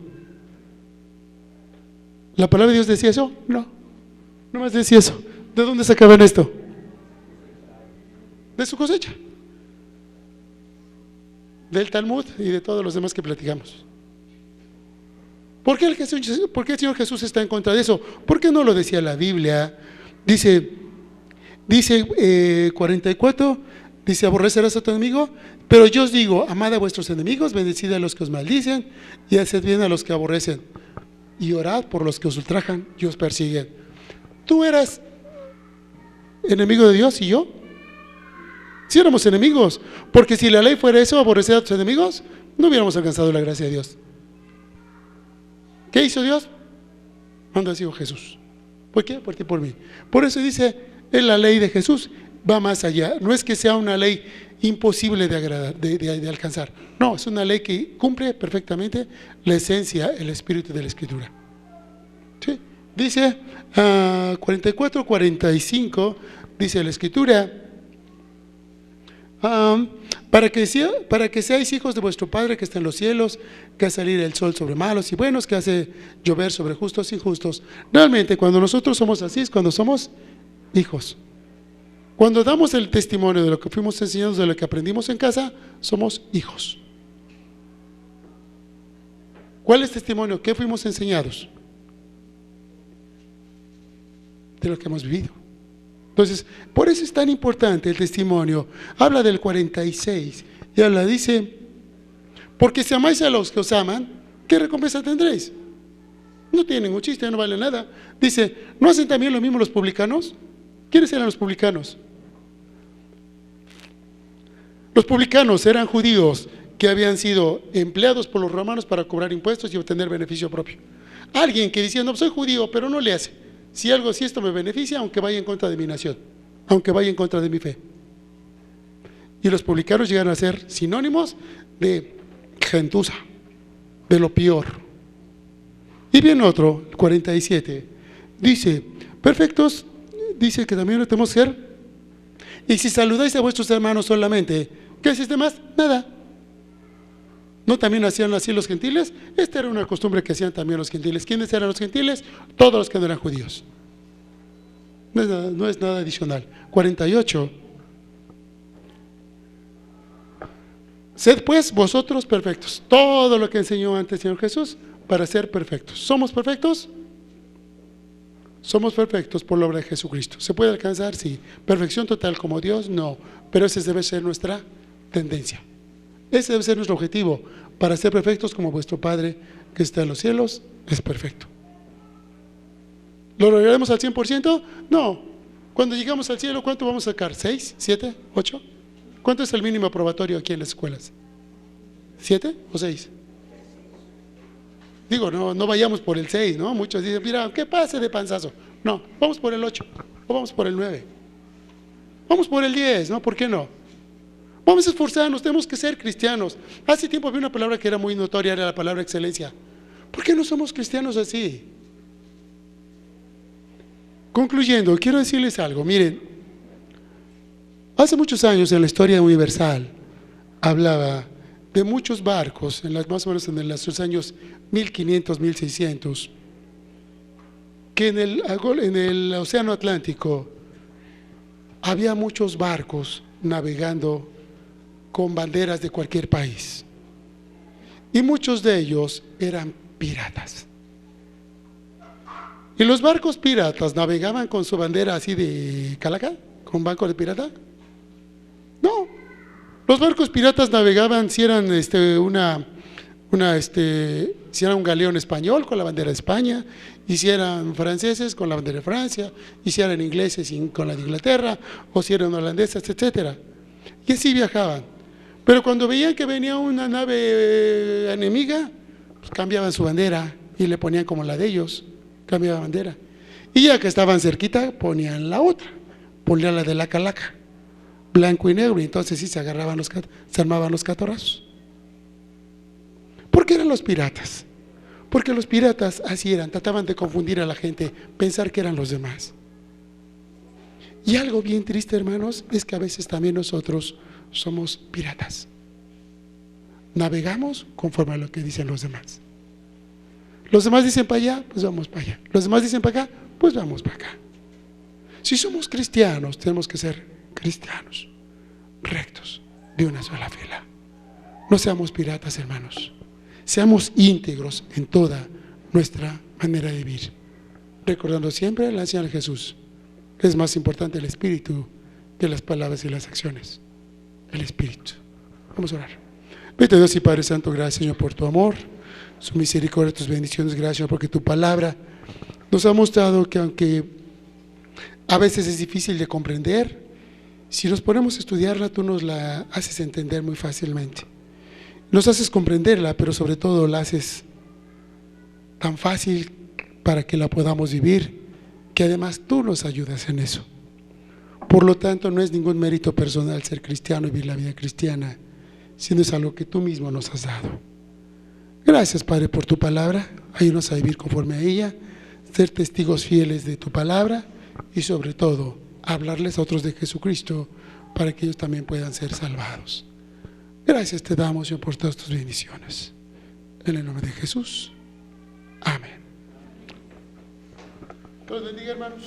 ¿La palabra de Dios decía eso? No, no más decía eso. ¿De dónde sacaban esto? De su cosecha, del Talmud y de todos los demás que platicamos. ¿Por qué el Señor Jesús está en contra de eso? ¿Por qué no lo decía la Biblia? Dice 44, dice: aborrecerás a tu enemigo, pero yo os digo, amad a vuestros enemigos, bendecid a los que os maldicen y haced bien a los que aborrecen, y orad por los que os ultrajan y os persiguen. ¿Tú eras enemigo de Dios y yo? Si éramos enemigos, porque si la ley fuera eso, aborrecer a tus enemigos, no hubiéramos alcanzado la gracia de Dios. ¿Qué hizo Dios? Mandó a su Hijo Jesús. ¿Por qué? Por ti y por mí. Por eso dice, en la ley de Jesús va más allá. No es que sea una ley imposible de alcanzar. No, es una ley que cumple perfectamente la esencia, el espíritu de la Escritura. ¿Sí? Dice 44, 45, dice la Escritura: para que seáis hijos de vuestro Padre que está en los cielos, que hace salir el sol sobre malos y buenos, que hace llover sobre justos e injustos. Realmente, cuando nosotros somos así, es cuando somos hijos. Cuando damos el testimonio de lo que fuimos enseñados, de lo que aprendimos en casa, somos hijos. ¿Cuál es el testimonio? ¿Qué fuimos enseñados? De lo que hemos vivido. Entonces, por eso es tan importante el testimonio. Habla del 46 y habla, dice: porque si amáis a los que os aman, ¿qué recompensa tendréis? No tiene ningún chiste, no vale nada. Dice: ¿no hacen también lo mismo los publicanos? ¿Quiénes eran los publicanos? Los publicanos eran judíos que habían sido empleados por los romanos para cobrar impuestos y obtener beneficio propio. Alguien que decía: no, soy judío, pero no le hace. Si esto me beneficia, aunque vaya en contra de mi nación, aunque vaya en contra de mi fe. Y los publicanos llegan a ser sinónimos de gentuza, de lo peor. Y viene otro, 47, dice: perfectos, dice que también lo tenemos que ser. Y si saludáis a vuestros hermanos solamente, ¿qué hacéis más? Nada. ¿No también hacían así los gentiles? Esta era una costumbre que hacían también los gentiles. ¿Quiénes eran los gentiles? Todos los que no eran judíos. No es nada adicional. 48. Sed pues vosotros perfectos. Todo lo que enseñó antes el Señor Jesús para ser perfectos. ¿Somos perfectos? Somos perfectos por la obra de Jesucristo. ¿Se puede alcanzar? Sí. ¿Perfección total como Dios? No. Pero esa debe ser nuestra tendencia. Ese debe ser nuestro objetivo, para ser perfectos como vuestro Padre que está en los cielos es perfecto. ¿Lo lograremos al 100%? No. Cuando llegamos al cielo, ¿cuánto vamos a sacar? ¿6? ¿7? ¿8? ¿Cuánto es el mínimo aprobatorio aquí en las escuelas? ¿7 o 6? Digo, no vayamos por el 6, ¿no? Muchos dicen: mira, ¿qué pase de panzazo? No, vamos por el 8 o vamos por el 9. Vamos por el 10, ¿no? ¿Por qué no? Vamos a esforzarnos, tenemos que ser cristianos. Hace tiempo vi una palabra que era muy notoria, era la palabra excelencia. ¿Por qué no somos cristianos así? Concluyendo, quiero decirles algo. Miren, hace muchos años en la historia universal hablaba de muchos barcos, más o menos en los años 1500, 1600, que en el Océano Atlántico había muchos barcos navegando con banderas de cualquier país, y muchos de ellos eran piratas. ¿Y los barcos piratas navegaban con su bandera así de calaca, con banco de pirata? No. Los barcos piratas navegaban si eran si era un galeón español con la bandera de España, y si eran franceses con la bandera de Francia, y si eran ingleses con la de Inglaterra, o si eran holandeses, etcétera. Y así viajaban. Pero cuando veían que venía una nave enemiga, pues cambiaban su bandera y le ponían como la de ellos, cambiaban bandera. Y ya que estaban cerquita, ponían la otra, ponían la de la calaca, blanco y negro, y entonces sí se armaban los catorrazos. ¿Por qué eran los piratas? Porque los piratas así eran, trataban de confundir a la gente, pensar que eran los demás. Y algo bien triste, hermanos, es que a veces también nosotros somos piratas. Navegamos conforme a lo que dicen los demás. Los demás dicen para allá, pues vamos para allá. Los demás dicen para acá, pues vamos para acá. Si somos cristianos, tenemos que ser cristianos, rectos, de una sola fila. No seamos piratas, hermanos. Seamos íntegros en toda nuestra manera de vivir, recordando siempre la enseñanza de Jesús. Es más importante el espíritu que las palabras y las acciones. El espíritu. Vamos a orar. Bendito Dios y Padre Santo, gracias, Señor, por tu amor, su misericordia, tus bendiciones. Gracias, Señor, porque tu palabra nos ha mostrado que aunque a veces es difícil de comprender, si nos ponemos a estudiarla, tú nos la haces entender muy fácilmente. Nos haces comprenderla, pero sobre todo la haces tan fácil para que la podamos vivir, que además tú nos ayudas en eso. Por lo tanto, no es ningún mérito personal ser cristiano y vivir la vida cristiana, sino es algo que tú mismo nos has dado. Gracias, Padre, por tu palabra. Ayúdanos a vivir conforme a ella, ser testigos fieles de tu palabra y sobre todo hablarles a otros de Jesucristo para que ellos también puedan ser salvados. Gracias te damos, Señor, por todas tus bendiciones. En el nombre de Jesús. Amén. Dios bendiga, hermanos.